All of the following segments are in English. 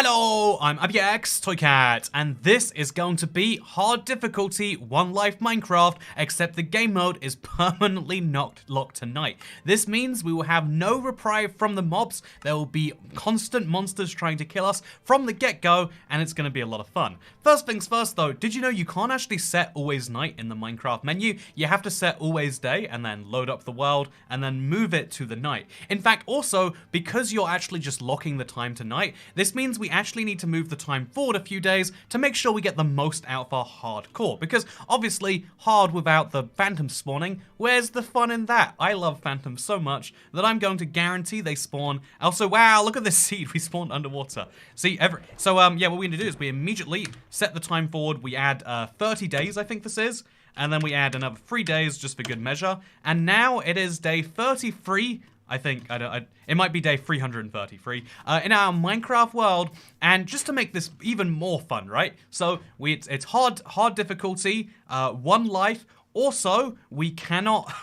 Hello, I'm AbbyX Toycat, and this is going to be hard difficulty, one life Minecraft, except the game mode is permanently locked to night. This means we will have no reprieve from the mobs, there will be constant monsters trying to kill us from the get-go, and it's going to be a lot of fun. First things first though, did you know you can't actually set always night in the Minecraft menu? You have to set always day, and then load up the world, and then move it to the night. In fact, also, because you're actually just locking the time to night, this means we actually need to move the time forward a few days to make sure we get the most out of our hardcore. Because obviously, hard without the phantoms spawning, where's the fun in that? I love phantoms so much that I'm going to guarantee they spawn. Also, wow, look at this seed, we spawned underwater. See, yeah, what we're going to do is we immediately set the time forward. We add 30 days, I think this is. And then we add another 3 days just for good measure. And now it is day 33. I think, it might be day 333 in our Minecraft world, and just to make this even more fun, right? So it's hard difficulty, one life. Also, we cannot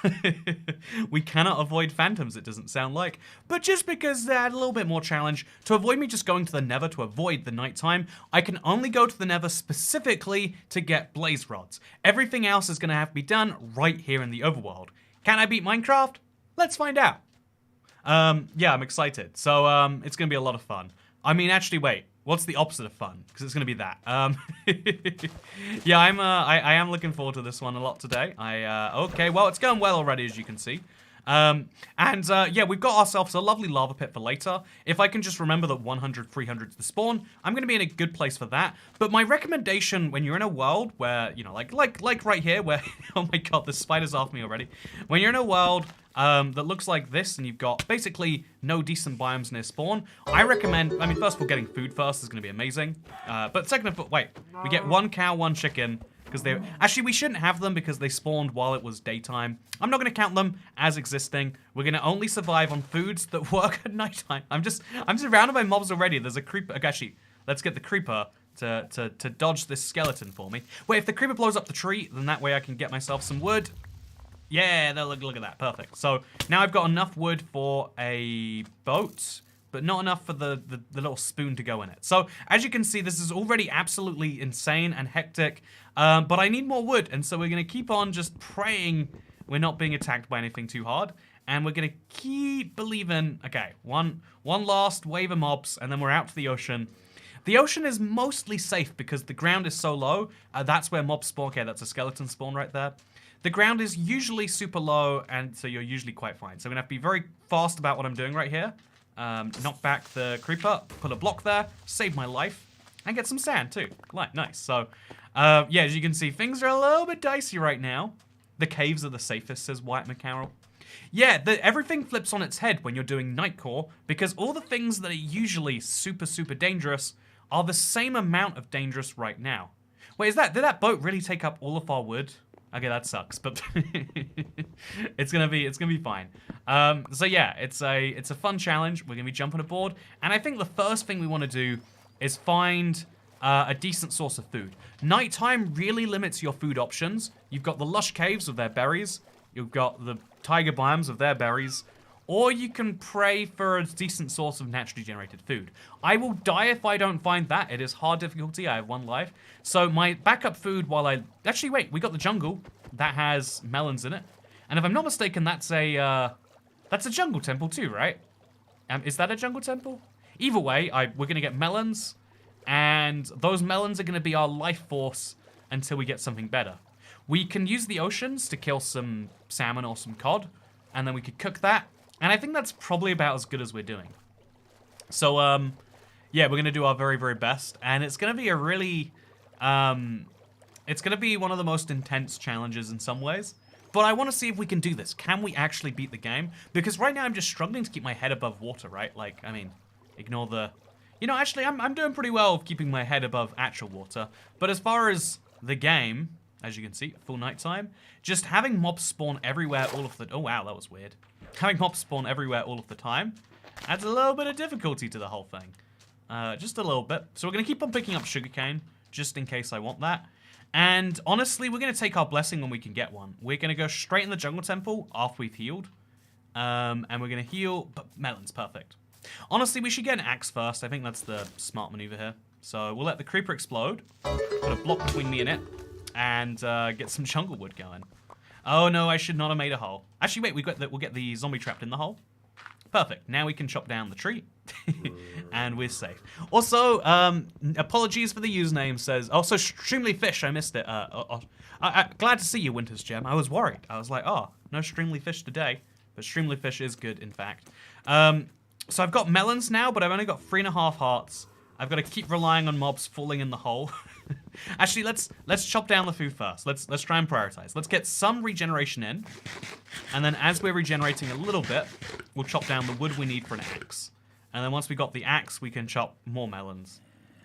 we cannot avoid phantoms, it doesn't sound like. But just because they add a little bit more challenge, to avoid me just going to the nether to avoid the nighttime, I can only go to the nether specifically to get blaze rods. Everything else is going to have to be done right here in the overworld. Can I beat Minecraft? Let's find out. Yeah, I'm excited. So, it's gonna be a lot of fun. I mean, actually, wait. What's the opposite of fun? Because it's gonna be that. Yeah, I am looking forward to this one a lot today. Okay, well, it's going well already, as you can see. Yeah, we've got ourselves a lovely lava pit for later. If I can just remember that 100, 300 is the spawn, I'm gonna be in a good place for that. But my recommendation when you're in a world where, you know, like right here, where, oh my god, the spider's after me already. When you're in a world that looks like this, and you've got basically no decent biomes near spawn, I recommend, I mean, first of all, getting food first is gonna be amazing. But second of all, wait, we get 1 cow, 1 chicken, because they, actually we shouldn't have them because they spawned while it was daytime. I'm not gonna count them as existing. We're gonna only survive on foods that work at nighttime. I'm surrounded by mobs already. There's a creeper, okay, actually, let's get the creeper to dodge this skeleton for me. Wait, if the creeper blows up the tree, then that way I can get myself some wood. Yeah, look at that, perfect. So now I've got enough wood for a boat, but not enough for the little spoon to go in it. So as you can see, this is already absolutely insane and hectic, but I need more wood, and so we're gonna keep on just praying we're not being attacked by anything too hard, and we're gonna keep believing. Okay, one last wave of mobs, and then we're out to the ocean. The ocean is mostly safe because the ground is so low. That's where mobs spawn. Okay, that's a skeleton spawn right there. The ground is usually super low, and so you're usually quite fine. So I'm gonna have to be very fast about what I'm doing right here. Knock back the creeper, put a block there, save my life, and get some sand too. Like, nice. So, yeah, as you can see, things are a little bit dicey right now. The caves are the safest, says White McCarroll. Yeah, everything flips on its head when you're doing NIGHTCORE, because all the things that are usually super, super dangerous are the same amount of dangerous right now. Wait, did that boat really take up all of our wood? Okay, that sucks, but it's gonna be fine. So yeah, it's a fun challenge. We're gonna be jumping aboard, and I think the first thing we want to do is find a decent source of food. Nighttime really limits your food options. You've got the lush caves with their berries. You've got the taiga biomes with their berries. Or you can pray for a decent source of naturally generated food. I will die if I don't find that. It is hard difficulty. I have 1 life. So my backup food while I... Actually, wait. We got the jungle. That has melons in it. And if I'm not mistaken, that's a jungle temple too, right? Is that a jungle temple? Either way, we're going to get melons. And those melons are going to be our life force until we get something better. We can use the oceans to kill some salmon or some cod. And then we could cook that. And I think that's probably about as good as we're doing. So, yeah, we're going to do our very, very best. And it's going to be a really, it's going to be one of the most intense challenges in some ways. But I want to see if we can do this. Can we actually beat the game? Because right now I'm just struggling to keep my head above water, right? Like, I mean, ignore the... You know, actually, I'm doing pretty well with keeping my head above actual water. But as far as the game, as you can see, full nighttime, just having mobs spawn everywhere all of the... Oh, wow, that was weird. Having mobs spawn everywhere all of the time adds a little bit of difficulty to the whole thing. Just a little bit. So we're going to keep on picking up sugarcane, just in case I want that. And honestly, we're going to take our blessing when we can get one. We're going to go straight in the jungle temple after we've healed. And we're going to heal... But melons, perfect. Honestly, we should get an axe first. I think that's the smart maneuver here. So we'll let the creeper explode. Put a block between me and it. And get some jungle wood going. Oh no, I should not have made a hole. Actually, wait, we'll get the zombie trapped in the hole. Perfect. Now we can chop down the tree. And we're safe. Also, apologies for the username says, also Streamly Fish, I missed it. Glad to see you, Winter's Gem. I was worried. I was like, oh, no Streamly Fish today. But Streamly Fish is good, in fact. So I've got melons now, but I've only got 3.5 hearts. I've got to keep relying on mobs falling in the hole. Actually, let's chop down the food first. Let's try and prioritize. Let's get some regeneration in. And then as we're regenerating a little bit, we'll chop down the wood we need for an axe. And then once we got the axe, we can chop more melons.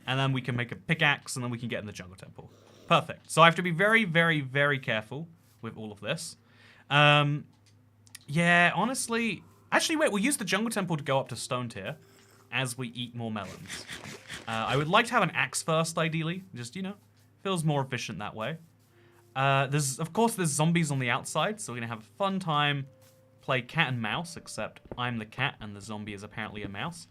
And then we can make a pickaxe, and then we can get in the jungle temple. Perfect. So I have to be very, very, very careful with all of this. Yeah, honestly... Actually, wait, we'll use the jungle temple to go up to stone tier as we eat more melons. I would like to have an axe first, ideally. Just, you know, feels more efficient that way. Of course, there's zombies on the outside, so we're going to have a fun time, play cat and mouse, except I'm the cat and the zombie is apparently a mouse.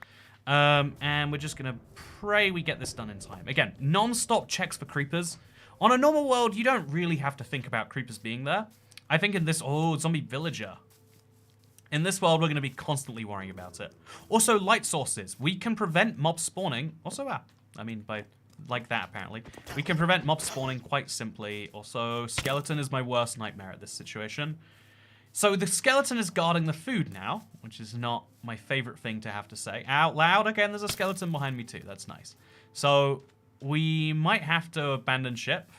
And we're just going to pray we get this done in time. Again, non-stop checks for creepers. On a normal world, you don't really have to think about creepers being there. I think in this... Oh, zombie villager. In this world, we're going to be constantly worrying about it. Also, light sources. We can prevent mobs spawning. Also, I mean, by like that, apparently. We can prevent mobs spawning quite simply. Also, skeleton is my worst nightmare at this situation. So the skeleton is guarding the food now, which is not my favorite thing to have to say out loud. Again, there's a skeleton behind me too. That's nice. So we might have to abandon ship.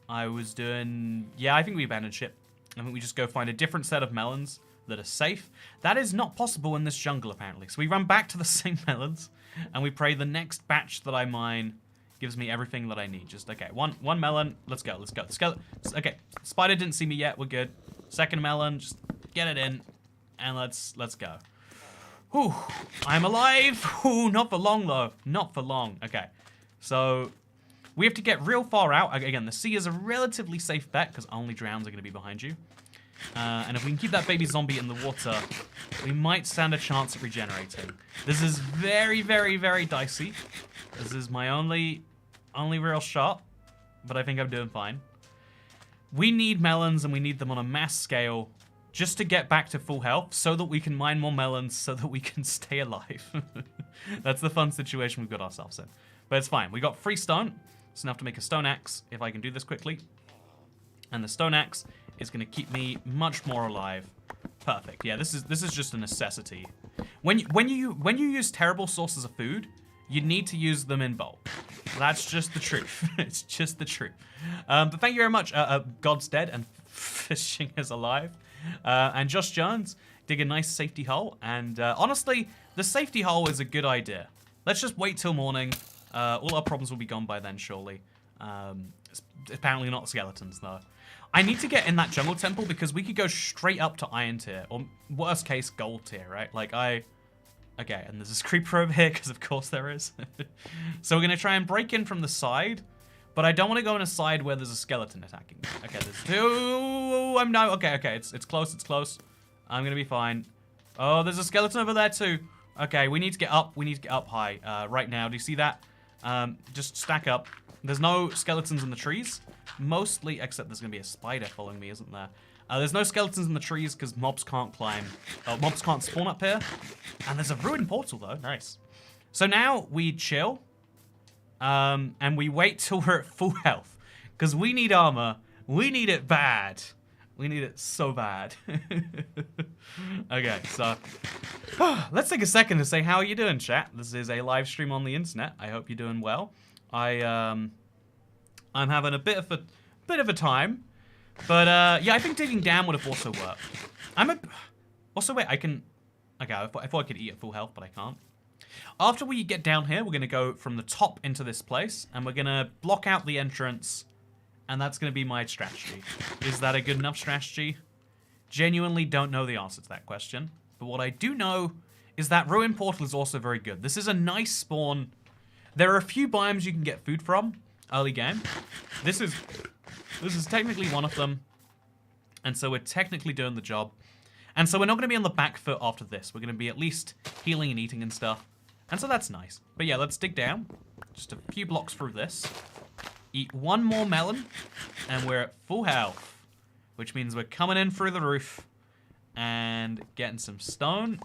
I think we abandoned ship. I think we just go find a different set of melons that are safe. That is not possible in this jungle, apparently. So we run back to the same melons, and we pray the next batch that I mine gives me everything that I need. Just, okay, one melon. Let's go. Okay, spider didn't see me yet. We're good. Second melon, just get it in, and let's go. Whew, I'm alive. Whew, not for long, though. Not for long. Okay, so we have to get real far out. Again, the sea is a relatively safe bet, because only drowns are going to be behind you. And if we can keep that baby zombie in the water, we might stand a chance at regenerating. This is very, very, very dicey. This is my only real shot, but I think I'm doing fine. We need melons, and we need them on a mass scale just to get back to full health so that we can mine more melons so that we can stay alive. That's the fun situation we've got ourselves in. But it's fine. We got 3 stone. It's enough to make a stone axe if I can do this quickly. And the stone axe is going to keep me much more alive. Perfect. Yeah, this is just a necessity. When you use terrible sources of food, you need to use them in bulk. That's just the truth. It's just the truth. But thank you very much, God's Dead and Fishing is Alive. And Josh Jones dig a nice safety hole. And honestly, the safety hole is a good idea. Let's just wait till morning. All our problems will be gone by then, surely. Apparently not skeletons, though. I need to get in that jungle temple because we could go straight up to iron tier, or worst case, gold tier, right? Okay, and there's this creeper over here, because of course there is. So we're going to try and break in from the side, but I don't want to go in a side where there's a skeleton attacking me. Okay, there's 2. Okay, it's close. I'm going to be fine. Oh, there's a skeleton over there too. Okay, we need to get up. We need to get up high right now. Do you see that? Just stack up. There's no skeletons in the trees. Mostly, except there's going to be a spider following me, isn't there? There's no skeletons in the trees because mobs can't climb. Mobs can't spawn up here. And there's a ruined portal, though. Nice. So now we chill. And we wait till we're at full health. Because we need armor. We need it bad. We need it so bad. Okay, so let's take a second to say, how are you doing, chat? This is a live stream on the internet. I hope you're doing well. I'm having a bit of a time, but yeah, I think digging down would have also worked. Also wait, I can. Okay, I thought I could eat at full health, but I can't. After we get down here, we're gonna go from the top into this place, and we're gonna block out the entrance, and that's gonna be my strategy. Is that a good enough strategy? Genuinely don't know the answer to that question, but what I do know is that ruined portal is also very good. This is a nice spawn. There are a few biomes you can get food from early game. This is technically one of them, and so we're technically doing the job. And so we're not going to be on the back foot after this. We're going to be at least healing and eating and stuff. And so that's nice. But yeah, let's dig down. Just a few blocks through this. Eat one more melon, and we're at full health. Which means we're coming in through the roof and getting some stone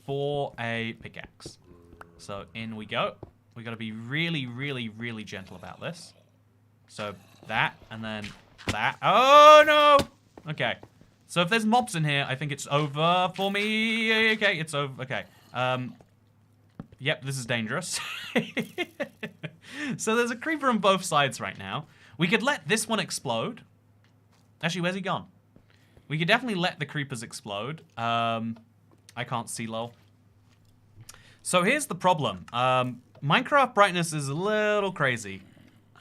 for a pickaxe. So in we go. We got to be really, really, really gentle about this. So that, and then that. Oh, no! Okay. So if there's mobs in here, I think it's over for me. Okay, it's over. Okay. Yep, this is dangerous. So there's a creeper on both sides right now. We could let this one explode. Actually, where's he gone? We could definitely let the creepers explode. I can't see lol. So here's the problem. Minecraft brightness is a little crazy.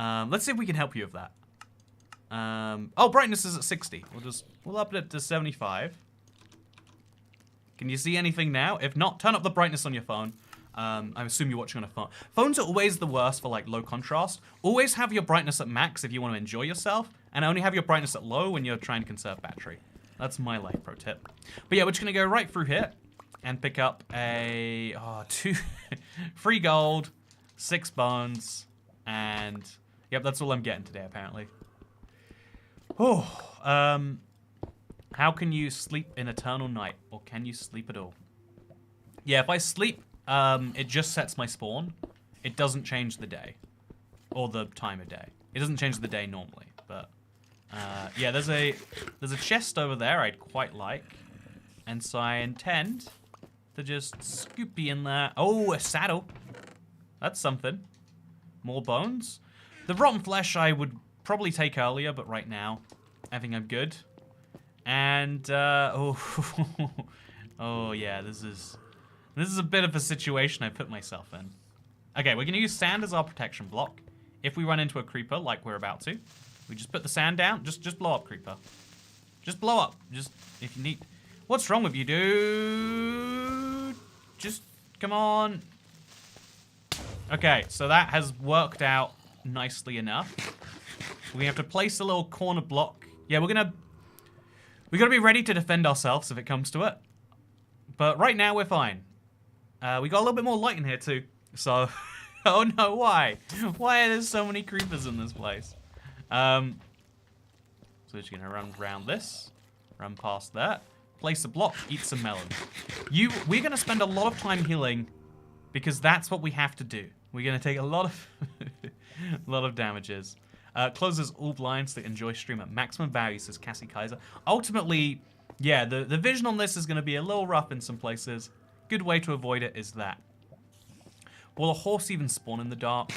Let's see if we can help you with that. Oh, brightness is at 60. We'll up it to 75. Can you see anything now? If not, turn up the brightness on your phone. I assume you're watching on a phone. Phones are always the worst for like low contrast. Always have your brightness at max if you want to enjoy yourself, and only have your brightness at low when you're trying to conserve battery. That's my life pro tip. But yeah, we're just gonna go right through here and pick up a 3 gold, 6 bones, and yep, that's all I'm getting today apparently. Oh, how can you sleep in eternal night, or can you sleep at all? Yeah, if I sleep, it just sets my spawn. It doesn't change the day, or the time of day. It doesn't change the day normally, but yeah, there's a chest over there I'd quite like, and so I intend to just scoopy in there. Oh, a saddle. That's something. More bones. The rotten flesh I would probably take earlier, but right now I think I'm good. And oh yeah, this is a bit of a situation I put myself in. Okay, we're gonna use sand as our protection block. If we run into a creeper like we're about to, we just put the sand down. Just blow up, creeper. Just blow up. Just if you need. What's wrong with you, dude? Just come on. Okay, so that has worked out nicely enough. We have to place a little corner block. Yeah, we gotta be ready to defend ourselves if it comes to it. But right now we're fine. We got a little bit more light in here too. So, oh no, why? Why are there so many creepers in this place? So we're just gonna run around this, run past that, place a block, eat some melons. We're gonna spend a lot of time healing because that's what we have to do. We're gonna take a lot of damages. Closes all blinds to enjoy stream at maximum value, says Cassie Kaiser. Ultimately, yeah, the vision on this is gonna be a little rough in some places. Good way to avoid it is that. Will a horse even spawn in the dark?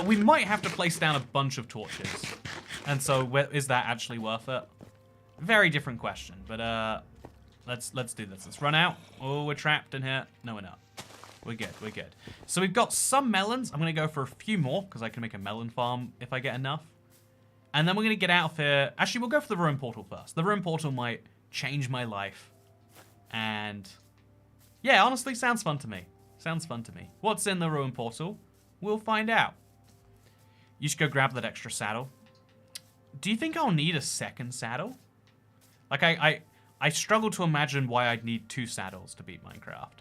We might have to place down a bunch of torches. And so, is that actually worth it? Very different question, but let's do this. Let's run out. Oh, we're trapped in here. No, we're not. We're good, we're good. So we've got some melons. I'm gonna go for a few more, because I can make a melon farm if I get enough. And then we're gonna get out of here. Actually, we'll go for the ruin portal first. The ruin portal might change my life. And yeah, honestly, sounds fun to me. Sounds fun to me. What's in the ruin portal? We'll find out. You should go grab that extra saddle. Do you think I'll need a second saddle? Like, I struggle to imagine why I'd need 2 saddles to beat Minecraft.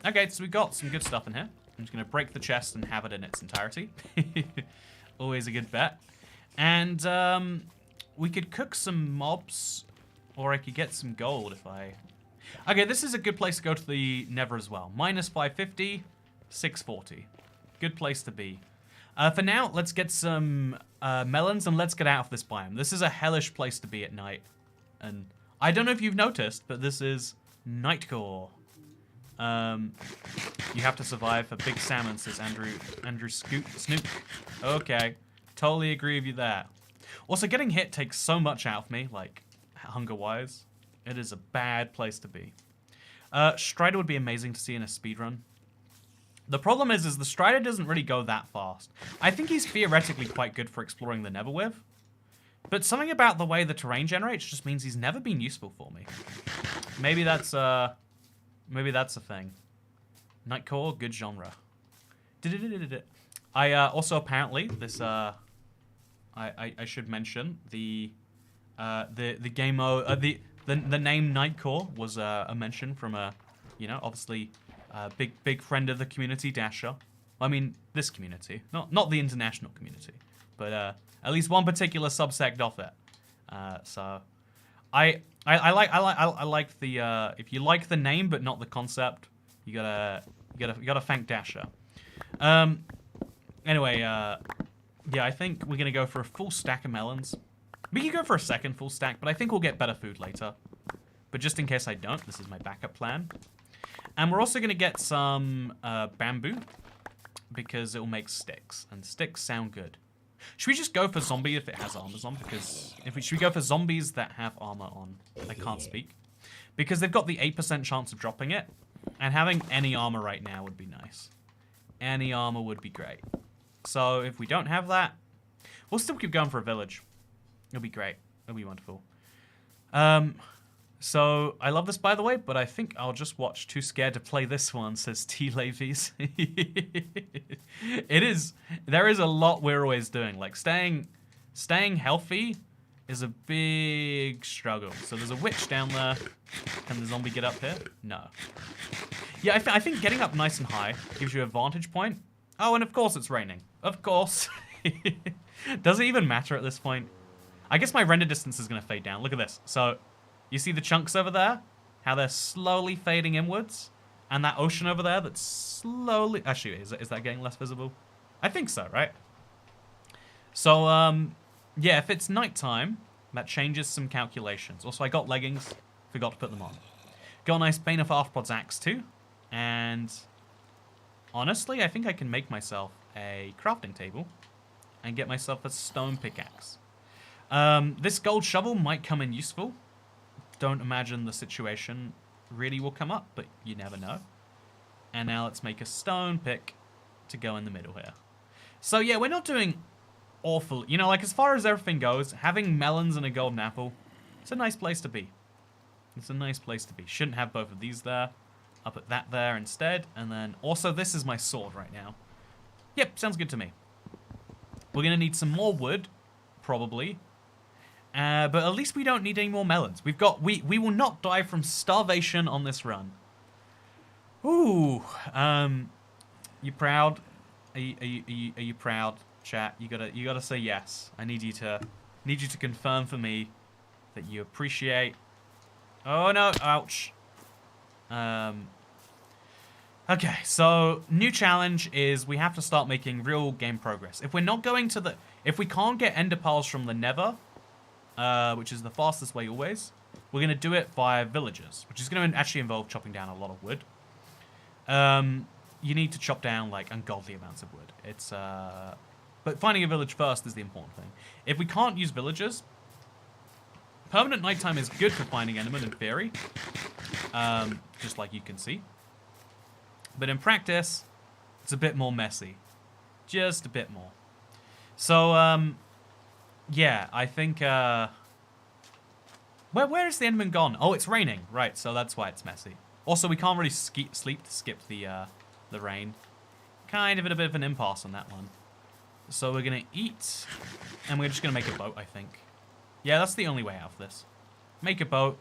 Okay, so we got some good stuff in here. I'm just going to break the chest and have it in its entirety. Always a good bet. And we could cook some mobs, or I could get some gold if I... Okay, this is a good place to go to the Nether as well. Minus 550, 640. Good place to be. For now, let's get some melons and let's get out of this biome. This is a hellish place to be at night. And I don't know if you've noticed, but this is NIGHTCORE. You have to survive for big salmon, says Andrew Snoop. Okay, totally agree with you there. Also, getting hit takes so much out of me, like hunger-wise. It is a bad place to be. Strider would be amazing to see in a speedrun. The problem is the Strider doesn't really go that fast. I think he's theoretically quite good for exploring the Nether with, but something about the way the terrain generates just means he's never been useful for me. Maybe that's a thing. NIGHTCORE, good genre. I also apparently this I should mention the the game mode, the name NIGHTCORE was a mention from a, you know, obviously big friend of the community, Dasher. I mean, this community, not the international community, but at least one particular subsect of it. So I like the if you like the name but not the concept, you gotta thank Dasher. Anyway, yeah, I think we're gonna go for a full stack of melons. We can go for a second full stack, but I think we'll get better food later. But just in case I don't, this is my backup plan. And we're also gonna get some bamboo, because it will make sticks, and sticks sound good. Should we just go for zombie if it has armors on? Because should we go for zombies that have armor on? I can't speak. Because they've got the 8% chance of dropping it, and having any armor right now would be nice. Any armor would be great. So if we don't have that, we'll still keep going for a village. It'll be great. It'll be wonderful. So I love this, by the way, but I think I'll just watch Too Scared to Play This One, says T. Lavies. There is a lot we're always doing. Like staying healthy is a big struggle. So there's a witch down there. Can the zombie get up here? No. Yeah, I think getting up nice and high gives you a vantage point. Oh, and of course it's raining. Of course. Does it even matter at this point? I guess my render distance is going to fade down. Look at this. So you see the chunks over there? How they're slowly fading inwards? And that ocean over there that's slowly... Actually, is that getting less visible? I think so, right? So, yeah, if it's nighttime, that changes some calculations. Also, I got leggings. Forgot to put them on. Got a nice Bane of Arthropods axe too. And honestly, I think I can make myself a crafting table and get myself a stone pickaxe. This gold shovel might come in useful. Don't imagine the situation really will come up, but you never know. And now let's make a stone pick to go in the middle here. So yeah, we're not doing awful. You know, like as far as everything goes, having melons and a golden apple, it's a nice place to be. It's a nice place to be. Shouldn't have both of these there. I'll put that there instead. And then also this is my sword right now. Yep, sounds good to me. We're going to need some more wood, probably. But at least we don't need any more melons. We will not die from starvation on this run. Ooh, you proud? Are you proud, chat? You gotta say yes. I need you to confirm for me that you appreciate. Oh no! Ouch. Okay, so new challenge is we have to start making real game progress. If we're not going to if we can't get ender pearls from the Nether, which is the fastest way always, we're gonna do it via villagers, which is gonna actually involve chopping down a lot of wood. You need to chop down like ungodly amounts of wood. It's but finding a village first is the important thing. If we can't use villagers, permanent nighttime is good for finding endermen in theory, just like you can see. But in practice, it's a bit more messy, just a bit more. So yeah, I think where is the enderman gone? Oh, it's raining, right? So that's why it's messy. Also, we can't really sleep to skip the rain. Kind of at a bit of an impasse on that one. So we're gonna eat, and we're just gonna make a boat, I think. Yeah, that's the only way out of this. Make a boat,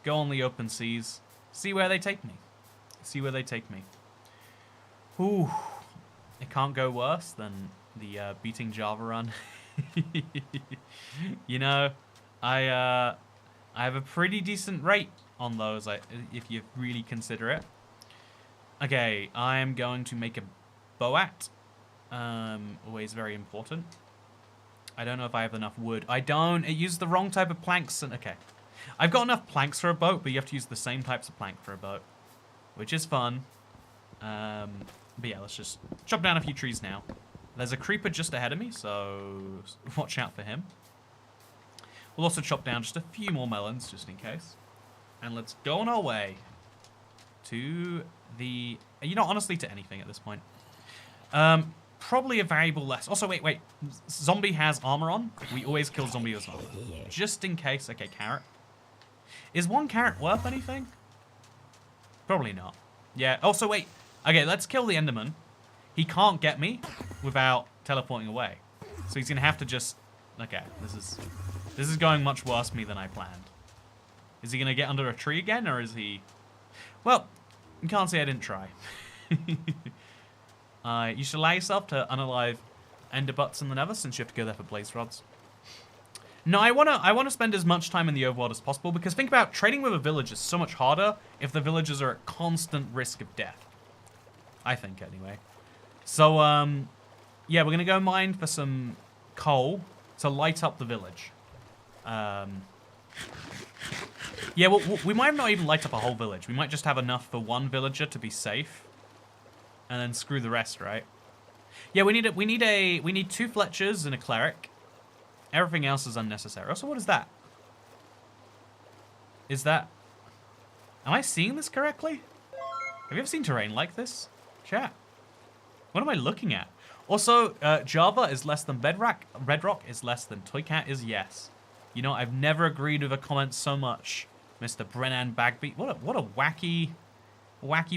go on the open seas, see where they take me. See where they take me. Ooh, it can't go worse than the beating Java run. You know, I have a pretty decent rate on those, if you really consider it. Okay, I am going to make a boat. Always very important. I don't know if I have enough wood. I don't. It used the wrong type of planks. And okay, I've got enough planks for a boat, but you have to use the same types of plank for a boat, which is fun. But yeah, let's just chop down a few trees now. There's a creeper just ahead of me, so watch out for him. We'll also chop down just a few more melons, just in case. And let's go on our way to the... You know, honestly, to anything at this point. Probably a variable less. Also, wait. Zombie has armor on. We always kill zombie with armor. Just in case. Okay, carrot. Is one carrot worth anything? Probably not. Yeah, also, wait. Okay, let's kill the Enderman. He can't get me without teleporting away. So he's going to have to just... Okay, this is This is going much worse for me than I planned. Is he going to get under a tree again, or is he... Well, you can't say I didn't try. You should allow yourself to unalive ender butts in the nether, since you have to go there for blaze rods. No, I wanna spend as much time in the overworld as possible, because think about trading with a village is so much harder if the villagers are at constant risk of death. I think, anyway. So, yeah, we're gonna go mine for some coal to light up the village. Yeah, well, we might not even light up a whole village. We might just have enough for one villager to be safe, and then screw the rest, right? Yeah, we need 2 Fletchers and a cleric. Everything else is unnecessary. Also, what is that? Is that... Am I seeing this correctly? Have you ever seen terrain like this? Chat. What am I looking at? Also, Java is less than Bedrock. Bedrock is less than Toycat is yes. You know, I've never agreed with a comment so much, Mr. Brennan Bagby. What a wacky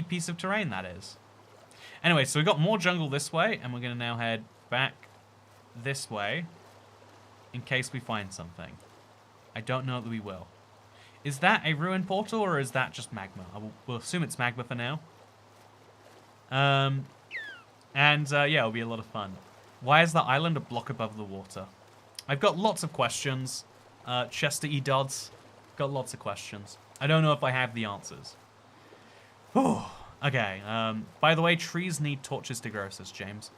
piece of terrain that is. Anyway, so we've got more jungle this way, and we're going to now head back this way in case we find something. I don't know that we will. Is that a ruin portal, or is that just magma? We'll assume it's magma for now. Yeah, it'll be a lot of fun. Why is the island a block above the water? I've got lots of questions. Chester E. Dodds, got lots of questions. I don't know if I have the answers. Whew. Okay, by the way, trees need torches to grow, says James.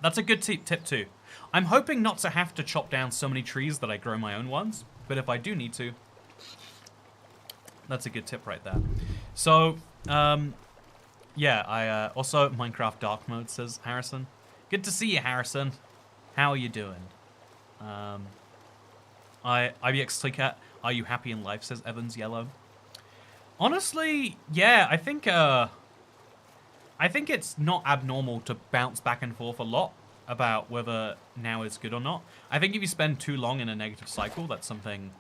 That's a good tip too. I'm hoping not to have to chop down so many trees that I grow my own ones, but if I do need to, that's a good tip right there. So, yeah, I also Minecraft Dark Mode, says Harrison. Good to see you, Harrison. How are you doing? IBX Toycat, are you happy in life, says Evans Yellow. Honestly, yeah, I think it's not abnormal to bounce back and forth a lot about whether now is good or not. I think if you spend too long in a negative cycle, that's something,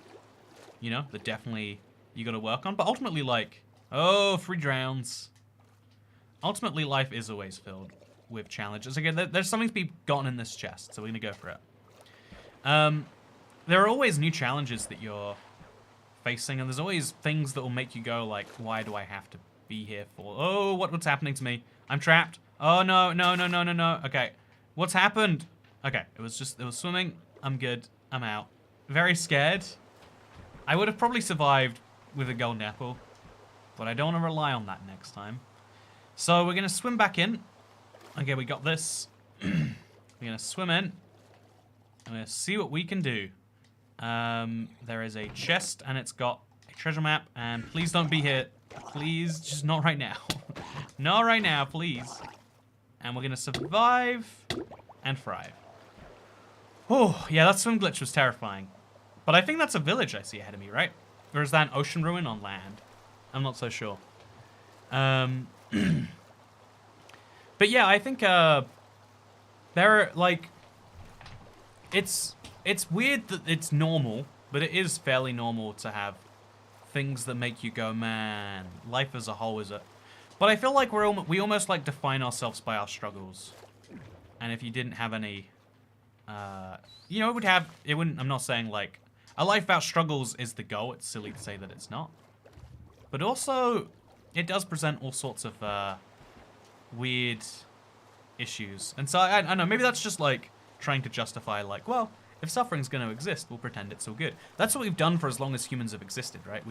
you know, that definitely you got to work on. But ultimately, like, oh, 3 drowns. Ultimately, life is always filled with challenges. Again, there's something to be gotten in this chest, so we're going to go for it. There are always new challenges that you're facing, and there's always things that will make you go, like, why do I have to be here for? Oh, what's happening to me? I'm trapped. Oh, no. Okay, what's happened? Okay, it was swimming. I'm good. I'm out. Very scared. I would have probably survived with a golden apple, but I don't want to rely on that next time. So we're going to swim back in. Okay, we got this. We're going to swim in. I'm going to see what we can do. There is a chest, and it's got a treasure map, and please don't be here. Please, just not right now. Not right now, please. And we're going to survive and thrive. Oh, yeah, that swim glitch was terrifying. But I think that's a village I see ahead of me, right? Or is that an ocean ruin on land? I'm not so sure. But yeah, I think there are, like, it's weird that it's normal, but it is fairly normal to have things that make you go, man, life as a whole is a... But I feel like we almost like define ourselves by our struggles. And if you didn't have any, you know, it wouldn't, I'm not saying like, a life without struggles is the goal. It's silly to say that it's not. But also, it does present all sorts of weird issues. And so, I don't know, maybe that's just like trying to justify like, well, if suffering's going to exist, we'll pretend it's all good. That's what we've done for as long as humans have existed, right?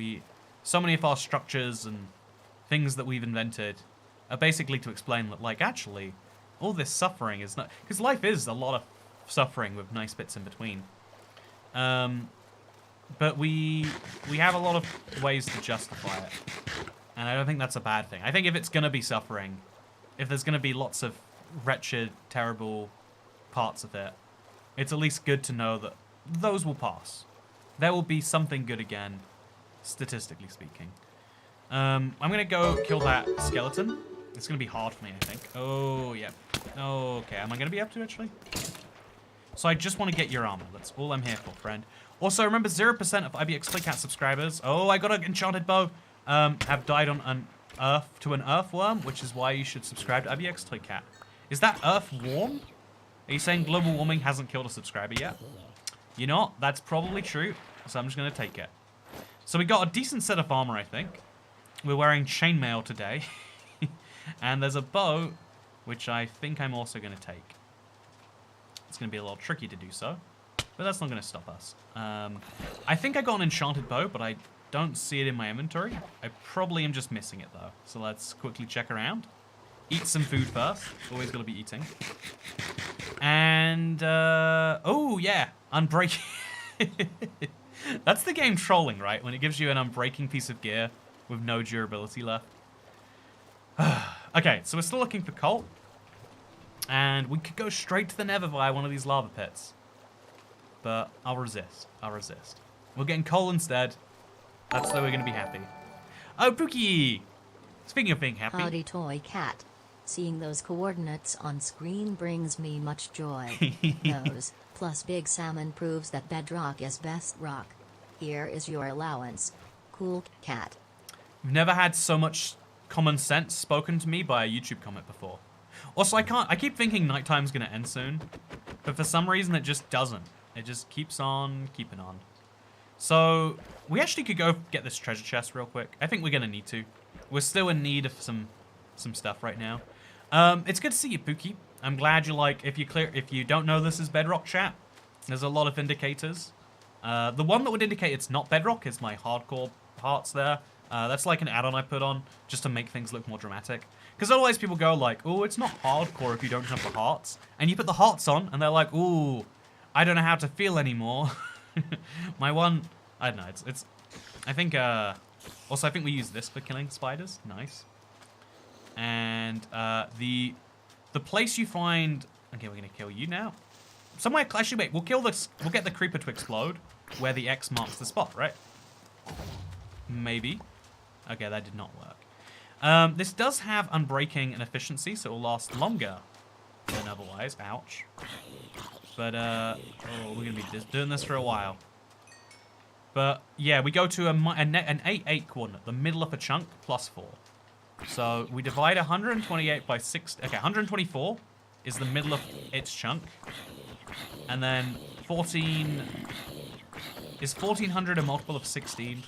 So many of our structures and things that we've invented are basically to explain that, like, actually, all this suffering is not... Because life is a lot of suffering with nice bits in between. But we have a lot of ways to justify it. And I don't think that's a bad thing. I think if it's going to be suffering, if there's going to be lots of wretched, terrible parts of it, it's at least good to know that those will pass. There will be something good again, statistically speaking. I'm going to go kill that skeleton. It's going to be hard for me, I think. Oh, yeah. Okay, am I going to be able to, actually? So I just want to get your armor. That's all I'm here for, friend. Also, remember, 0% of IBX Toycat subscribers, oh, I got an enchanted bow, have died on an earthworm, which is why you should subscribe to IBX Toycat. Is that earth warm? Are you saying global warming hasn't killed a subscriber yet? You know what? That's probably true, so I'm just going to take it. So we got a decent set of armor, I think. We're wearing chainmail today. And there's a bow, which I think I'm also going to take. It's going to be a little tricky to do so, but that's not going to stop us. I think I got an enchanted bow, but I don't see it in my inventory. I probably am just missing it, though. So let's quickly check around. Eat some food first. Always got to be eating. And, oh, yeah. Unbreaking. That's the game trolling, right? When it gives you an unbreaking piece of gear with no durability left. Okay, so we're still looking for coal. And we could go straight to the nether via one of these lava pits. But I'll resist. I'll resist. We're getting coal instead. That's where we're going to be happy. Oh, Pookie! Speaking of being happy. Howdy, toy cat. Seeing those coordinates on screen brings me much joy. Those, plus Big Salmon proves that bedrock is best rock. Here is your allowance. Cool cat. I've never had so much common sense spoken to me by a YouTube comment before. Also, I keep thinking nighttime's gonna end soon, but for some reason it just doesn't. It just keeps on keeping on. So, we actually could go get this treasure chest real quick. I think we're gonna need to. We're still in need of some stuff right now. It's good to see you, Pookie. I'm glad you like, if you don't know this is bedrock chat, there's a lot of indicators. The one that would indicate it's not bedrock is my hardcore hearts there. That's like an add-on I put on just to make things look more dramatic. Because otherwise people go like, oh, it's not hardcore if you don't have the hearts. And you put the hearts on and they're like, ooh, I don't know how to feel anymore. My one, I don't know, it's I think, also I think we use this for killing spiders. Nice. And the place you find, okay, we're gonna kill you now. Somewhere, actually wait, we'll get the creeper to explode where the X marks the spot, right? Maybe. Okay, that did not work. This does have unbreaking and efficiency, so it will last longer than otherwise. Ouch. But, oh, we're going to be doing this for a while. But, yeah, we go to an 8-8 coordinate, the middle of a chunk, +4. So, we divide 128 by 6. Okay, 124 is the middle of its chunk. And then 14... Is 1400 a multiple of 16?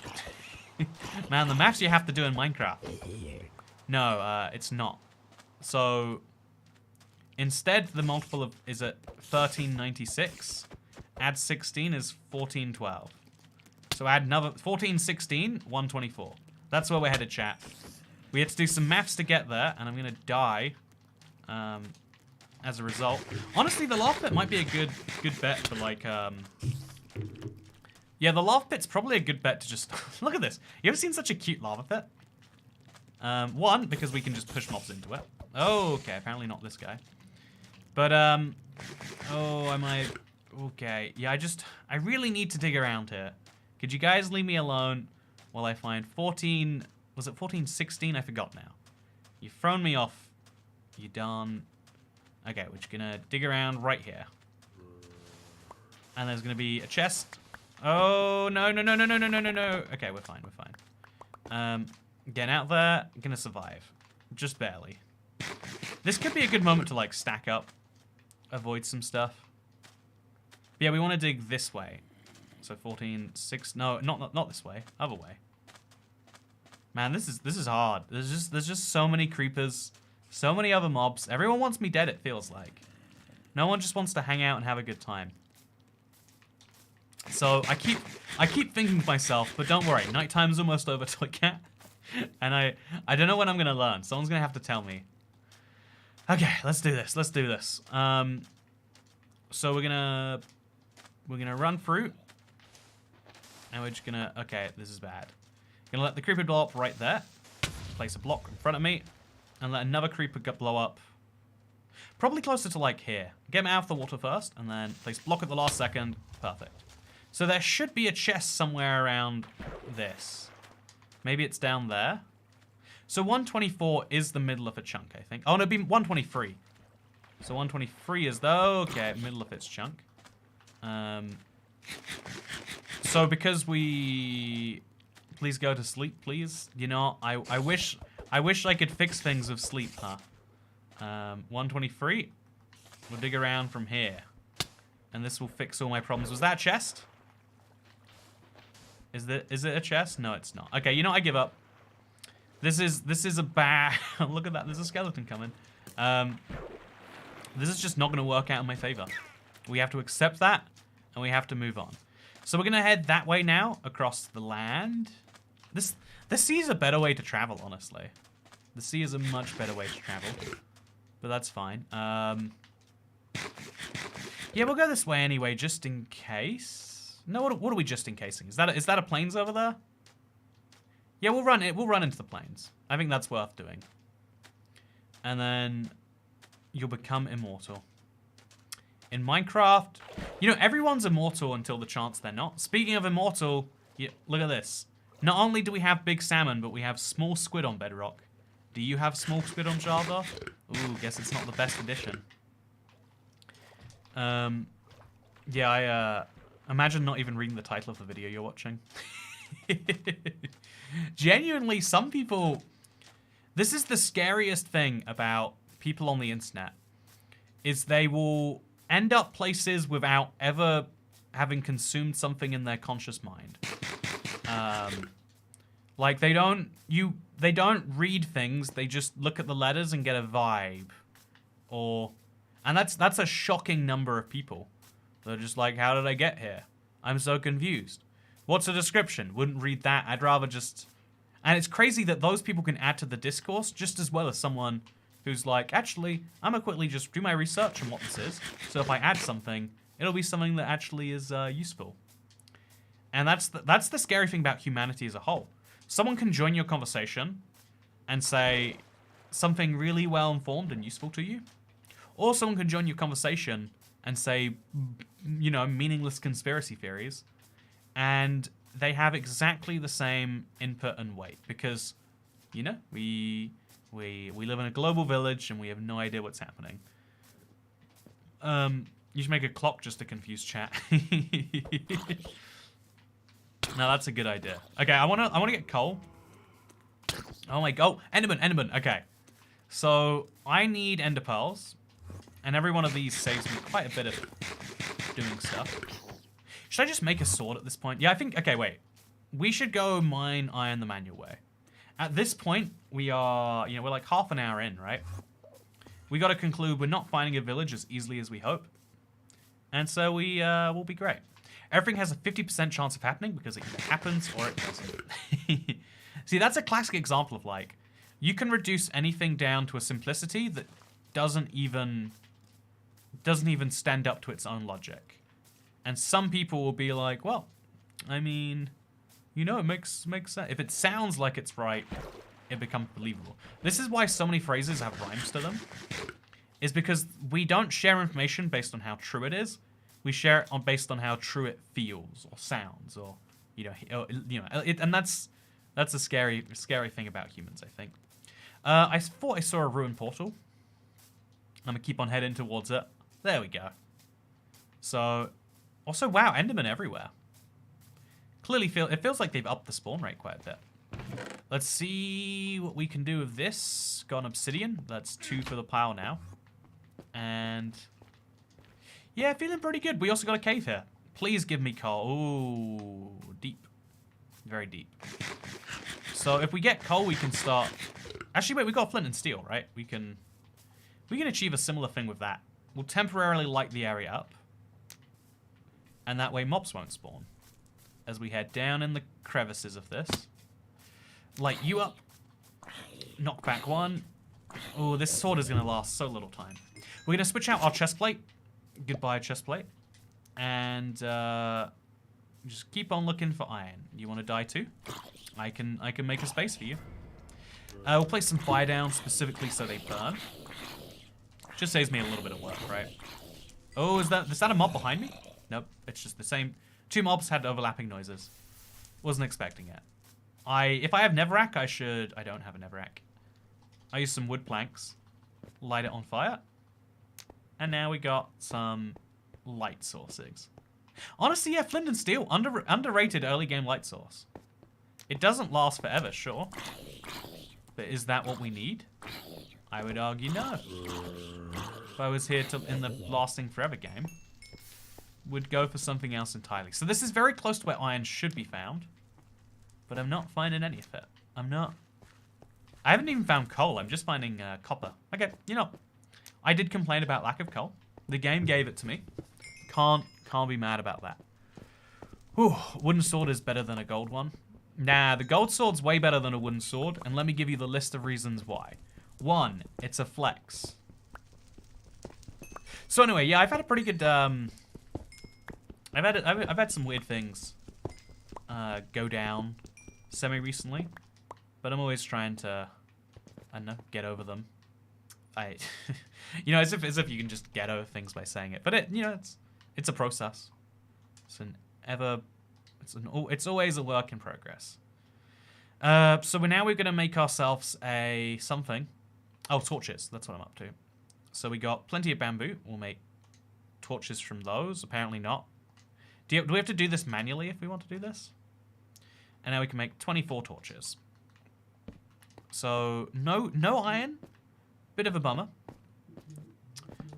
Man, the maths you have to do in Minecraft. No, it's not. So, instead, the multiple of is at 1396. Add 16 is 1412. So add another 1416, 124. That's where we're headed, chat. We had to do some maths to get there, and I'm gonna die as a result. Honestly, the lava pit might be a good bet for like yeah, the lava pit's probably a good bet to just... Look at this. You ever seen such a cute lava pit? One, because we can just push mobs into it. Oh, okay. Apparently not this guy. But, oh, I might... Okay. Yeah, I really need to dig around here. Could you guys leave me alone while I find 14... Was it 1416? I forgot now. You've thrown me off. You done... Okay, we're just gonna dig around right here. And there's gonna be a chest... Oh, no. Okay, we're fine, Getting out there, gonna survive. Just barely. This could be a good moment to, like, stack up. Avoid some stuff. But yeah, we want to dig this way. So 14, 6, no, not this way. Other way. Man, this is hard. There's just so many creepers. So many other mobs. Everyone wants me dead, it feels like. No one just wants to hang out and have a good time. So I keep thinking to myself, but don't worry, nighttime's almost over, Toy Cat. And I don't know when I'm gonna learn. Someone's gonna have to tell me. Okay, let's do this. So we're gonna run through. And we're just gonna, okay, this is bad. Gonna let the creeper blow up right there. Place a block in front of me. And let another creeper blow up. Probably closer to like here. Get him out of the water first, and then place block at the last second. Perfect. So there should be a chest somewhere around this. Maybe it's down there. So 124 is the middle of a chunk, I think. Oh, no, it'd be 123. So 123 is the, okay, middle of its chunk. So because we... Please go to sleep, please. You know, I wish I could fix things with sleep, huh? 123. We'll dig around from here. And this will fix all my problems. Was that a chest? Is it a chest? No, it's not. Okay, you know, I give up. This is a bad... Look at that, there's a skeleton coming. This is just not going to work out in my favor. We have to accept that, and we have to move on. So we're going to head that way now, across the land. The sea is a better way to travel, honestly. The sea is a much better way to travel. But that's fine. Yeah, we'll go this way anyway, just in case. No, what are we just in casing? Is that a plains over there? Yeah, we'll run into the plains. I think that's worth doing. And then you'll become immortal. In Minecraft, you know, everyone's immortal until the chance they're not. Speaking of immortal, look at this. Not only do we have big salmon, but we have small squid on Bedrock. Do you have small squid on Java? Ooh, guess it's not the best addition. Yeah, I imagine not even reading the title of the video you're watching. Genuinely, some people... This is the scariest thing about people on the internet. Is they will end up places without ever having consumed something in their conscious mind. Like they don't read things, they just look at the letters and get a vibe. And that's a shocking number of people. They're just like, how did I get here? I'm so confused. What's a description? Wouldn't read that. I'd rather just... And it's crazy that those people can add to the discourse just as well as someone who's like, actually, I'm gonna quickly just do my research on what this is. So if I add something, it'll be something that actually is useful. And that's the scary thing about humanity as a whole. Someone can join your conversation and say something really well informed and useful to you. Or someone can join your conversation and say, you know, meaningless conspiracy theories. And they have exactly the same input and weight. Because, you know, we live in a global village and we have no idea what's happening. You should make a clock just to confuse chat. No, that's a good idea. Okay, I wanna get coal. Oh my god, Enderman. Okay, so I need ender pearls, and every one of these saves me quite a bit of doing stuff. Should I just make a sword at this point? Yeah, I think. Okay, wait. We should go mine iron the manual way. At this point, we are, you know, we're like half an hour in, right? We got to conclude we're not finding a village as easily as we hope, and so we will be great. Everything has a 50% chance of happening because it either happens or it doesn't. See, that's a classic example of like, you can reduce anything down to a simplicity that doesn't even stand up to its own logic. And some people will be like, well, I mean, you know, it makes sense. If it sounds like it's right, it becomes believable. This is why so many phrases have rhymes to them. Is because we don't share information based on how true it is. We share it based on how true it feels or sounds, or and that's a scary thing about humans, I think. I thought I saw a ruined portal. I'm gonna keep on heading towards it. There we go. So, also, wow, Enderman everywhere. Clearly, it feels like they've upped the spawn rate quite a bit. Let's see what we can do with this. Got an obsidian. That's 2 for the pile now, and. Yeah, feeling pretty good. We also got a cave here. Please give me coal. Ooh, deep. Very deep. So if we get coal, we can start... Actually, wait, we got flint and steel, right? We can achieve a similar thing with that. We'll temporarily light the area up. And that way mobs won't spawn. As we head down in the crevices of this. Light you up. Knock back 1. Oh, this sword is going to last so little time. We're going to switch out our chest plate. Goodbye, chest plate. And just keep on looking for iron. You want to die too? I can make a space for you. We'll place some fire down specifically so they burn. Just saves me a little bit of work, right? Oh, is that a mob behind me? Nope, it's just the same. 2 mobs had overlapping noises. Wasn't expecting it. If I have netherrack, I don't have a netherrack. I use some wood planks. Light it on fire. And now we got some light sources. Honestly, yeah, flint and steel, underrated early game light source. It doesn't last forever, sure. But is that what we need? I would argue no. If I was here in the lasting forever game. would go for something else entirely. So this is very close to where iron should be found. But I'm not finding any of it. I haven't even found coal. I'm just finding copper. Okay, you know, I did complain about lack of coal. The game gave it to me. Can't be mad about that. Whew, wooden sword is better than a gold one. Nah, the gold sword's way better than a wooden sword, and let me give you the list of reasons why. 1, it's a flex. So anyway, yeah, I've had a pretty good. I've had some weird things go down semi-recently, but I'm always trying to, I don't know, get over them. You know, as if you can just get over things by saying it, but it's a process. It's always a work in progress. So we're gonna make ourselves a something. Oh, torches. That's what I'm up to. So we got plenty of bamboo. We'll make torches from those. Apparently not. Do we have to do this manually if we want to do this? And now we can make 24 torches. So no iron. Bit of a bummer.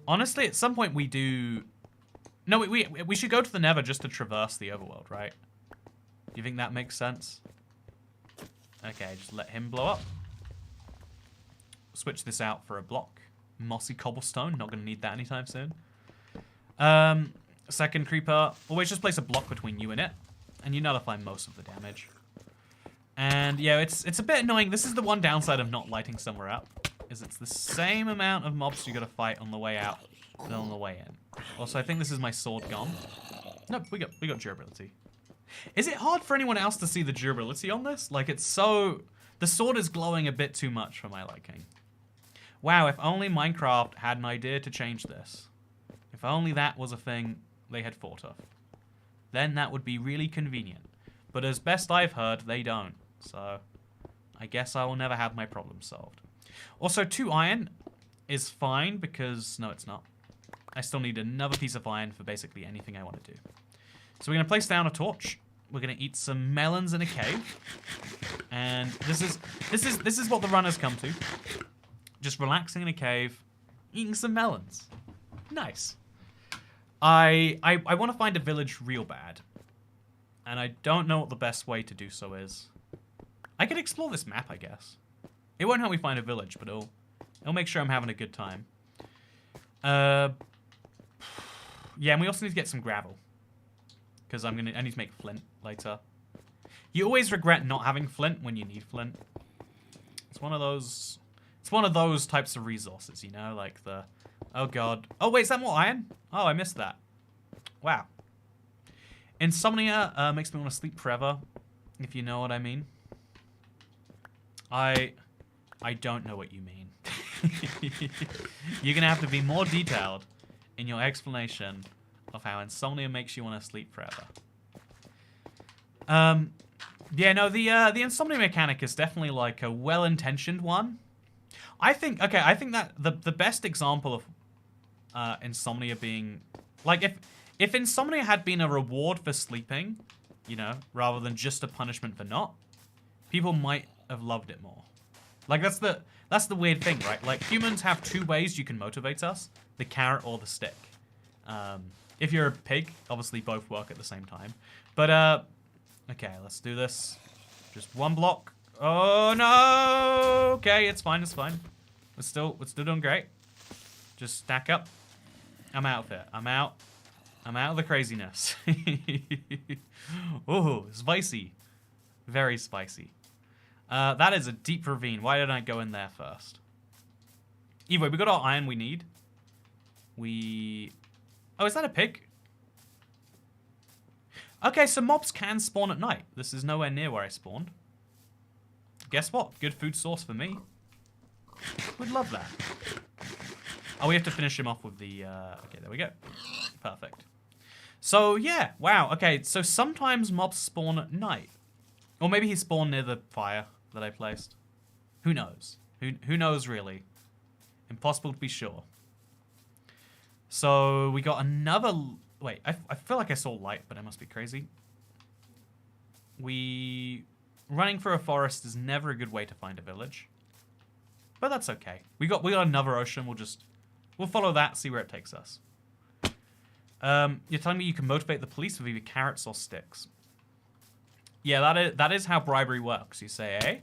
Honestly, at some point we do. No, we should go to the Nether just to traverse the overworld, right? Do you think that makes sense? Okay, just let him blow up. Switch this out for a block. Mossy cobblestone. Not going to need that anytime soon. Second creeper. Always just place a block between you and it, and you nullify most of the damage. And yeah, it's a bit annoying. This is the one downside of not lighting somewhere up, is it's the same amount of mobs you got to fight on the way out than on the way in. Also, I think this is my sword gone. Nope, we got durability. Is it hard for anyone else to see the durability on this? Like, it's so... The sword is glowing a bit too much for my liking. Wow, if only Minecraft had an idea to change this. If only that was a thing they had thought of. Then that would be really convenient. But as best I've heard, they don't. So, I guess I will never have my problem solved. Also, 2 iron is fine because... No, it's not. I still need another piece of iron for basically anything I want to do. So we're going to place down a torch. We're going to eat some melons in a cave. And this is what the runners come to. Just relaxing in a cave, eating some melons. Nice. I want to find a village real bad. And I don't know what the best way to do so is. I could explore this map, I guess. It won't help me find a village, but it'll make sure I'm having a good time. Yeah, and we also need to get some gravel. Because I need to make flint later. You always regret not having flint when you need flint. It's one of those types of resources, you know, like the... Oh god. Oh wait, is that more iron? Oh, I missed that. Wow. Insomnia makes me want to sleep forever, if you know what I mean. I don't know what you mean. You're gonna have to be more detailed in your explanation of how insomnia makes you want to sleep forever. Yeah, no, the insomnia mechanic is definitely like a well-intentioned one. I think that the best example of insomnia being like if insomnia had been a reward for sleeping, you know, rather than just a punishment for not, people might have loved it more. Like that's the weird thing, right? Like humans have 2 ways you can motivate us: the carrot or the stick. If you're a pig, obviously both work at the same time. But okay, let's do this. Just 1 block. Oh no! Okay, it's fine. It's fine. We're still doing great. Just stack up. I'm out of it. I'm out of the craziness. Oh, spicy. Very spicy. That is a deep ravine. Why didn't I go in there first? Either way, we got our iron we need. Oh, is that a pig? Okay, so mobs can spawn at night. This is nowhere near where I spawned. Guess what? Good food source for me. Would love that. Oh, we have to finish him off with the... Okay, there we go. Perfect. So, yeah. Wow. Okay, so sometimes mobs spawn at night. Or maybe he spawned near the fire that I placed. Who knows? Who knows, really? Impossible to be sure. So, we got another... Wait, I feel like I saw light, but I must be crazy. Running through a forest is never a good way to find a village. But that's okay. We got another ocean. We'll follow that, see where it takes us. You're telling me you can motivate the police with either carrots or sticks. Yeah, that is how bribery works. You say, eh?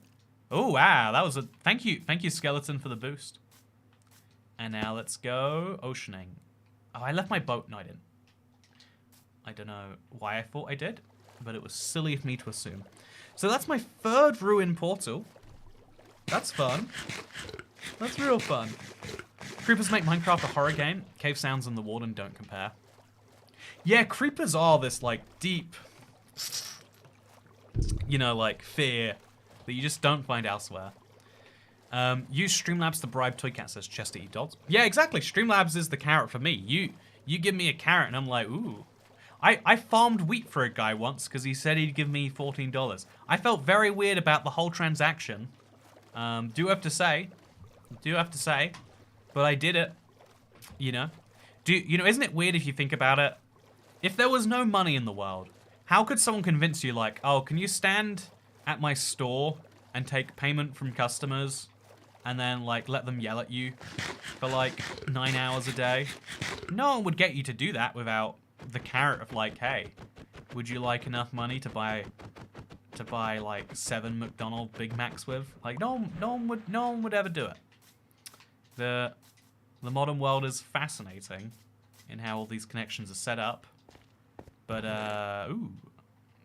Oh, wow, that was a... Thank you, Skeleton, for the boost. And now let's go oceaning. Oh, I left my boat. No, I didn't. I don't know why I thought I did, but it was silly of me to assume. So that's my third ruin portal. That's fun. That's real fun. Creepers make Minecraft a horror game. Cave sounds in the warden don't compare. Yeah, creepers are this, like, deep, you know, like, fear that you just don't find elsewhere. Use Streamlabs to bribe Toycat, says Chester E. Dodds. Yeah, exactly. Streamlabs is the carrot for me. You give me a carrot and I'm like, ooh. I farmed wheat for a guy once because he said he'd give me $14. I felt very weird about the whole transaction. Do have to say, but I did it. You know, isn't it weird if you think about it? If there was no money in the world, how could someone convince you, like, oh, can you stand at my store and take payment from customers and then, like, let them yell at you for, like, 9 hours a day? No one would get you to do that without the carrot of, like, hey, would you like enough money to buy like 7 McDonald's Big Macs with? Like, no one would ever do it. The modern world is fascinating in how all these connections are set up. But, ooh,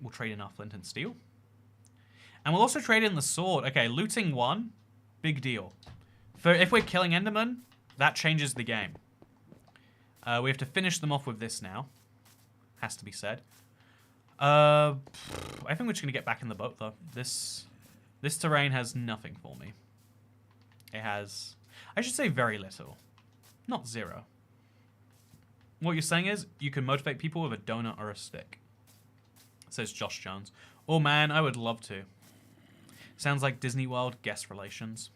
we'll trade in our flint and steel. And we'll also trade in the sword. Okay, looting 1, big deal. If we're killing Enderman, that changes the game. We have to finish them off with this now. Has to be said. I think we're just going to get back in the boat, though. This terrain has nothing for me. It has, I should say, very little. Not 0. What you're saying is, you can motivate people with a donut or a stick. Says Josh Jones. Oh man, I would love to. Sounds like Disney World guest relations.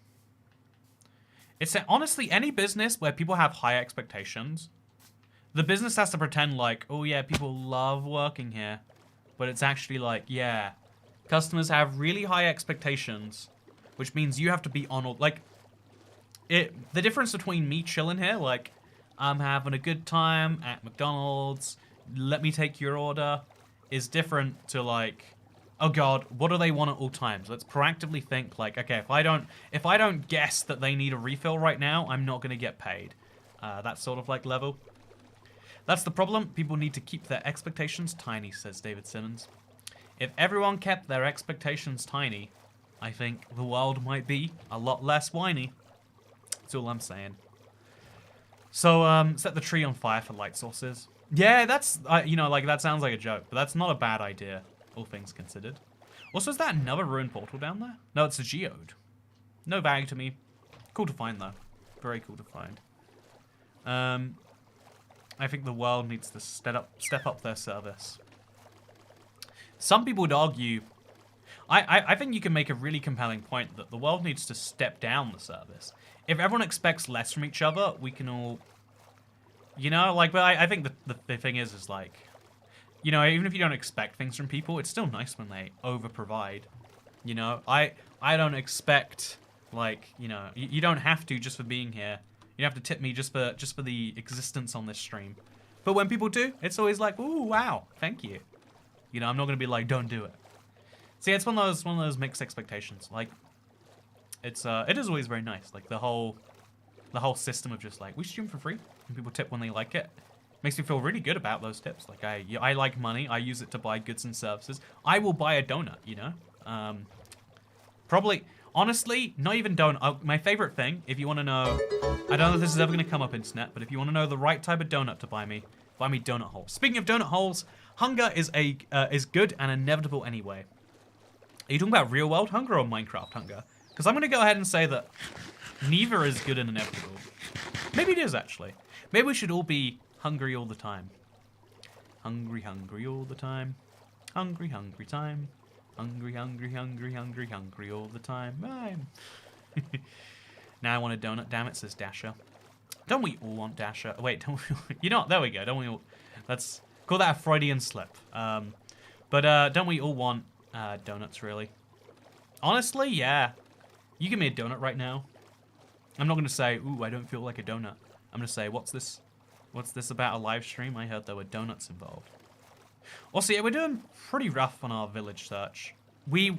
It's honestly any business where people have high expectations. The business has to pretend like, oh yeah, people love working here. But it's actually like, yeah, customers have really high expectations, which means you have to be on all, like, the difference between me chilling here, like, I'm having a good time at McDonald's, let me take your order, is different to like, oh god, what do they want at all times? Let's proactively think like, okay, if I don't guess that they need a refill right now, I'm not gonna get paid. That sort of like level. That's the problem. People need to keep their expectations tiny, says David Simmons. If everyone kept their expectations tiny, I think the world might be a lot less whiny. That's all I'm saying. So, set the tree on fire for light sources. Yeah, that's, you know, like, that sounds like a joke, but that's not a bad idea, all things considered. Also, is that another ruined portal down there? No, it's a geode. No value to me. Cool to find, though. Very cool to find. I think the world needs to step up their service. Some people would argue... I think you can make a really compelling point that the world needs to step down the service. If everyone expects less from each other, we can all... You know, like, but I think the thing is like... You know, even if you don't expect things from people, it's still nice when they over-provide. You know, I don't expect, like, you know, you don't have to just for being here. You don't have to tip me just for the existence on this stream. But when people do, it's always like, ooh, wow, thank you. You know, I'm not going to be like, don't do it. See, it's one of those mixed expectations. Like, it is always very nice. Like, the whole system of just like, we stream for free, and people tip when they like it. Makes me feel really good about those tips. Like, I like money. I use it to buy goods and services. I will buy a donut, you know? Probably, honestly, not even donut. My favorite thing, if you want to know, I don't know if this is ever going to come up internet, but if you want to know the right type of donut to buy me donut holes. Speaking of donut holes, hunger is good and inevitable anyway. Are you talking about real world hunger or Minecraft hunger? Because I'm going to go ahead and say that neither is good and inevitable. Maybe it is, actually. Maybe we should all be hungry all the time. Hungry, hungry all the time. Hungry, hungry time. Hungry, hungry, hungry, hungry, hungry all the time. Now I want a donut, damn it, says Dasher. Don't we all want Dasher? Wait, don't we? You know what? There we go. Don't we all? Let's call that a Freudian slip. But don't we all want donuts, really? Honestly, yeah. You give me a donut right now. I'm not going to say, ooh, I don't feel like a donut. I'm going to say, what's this What's this about a live stream? I heard there were donuts involved. Also, yeah, we're doing pretty rough on our village search. We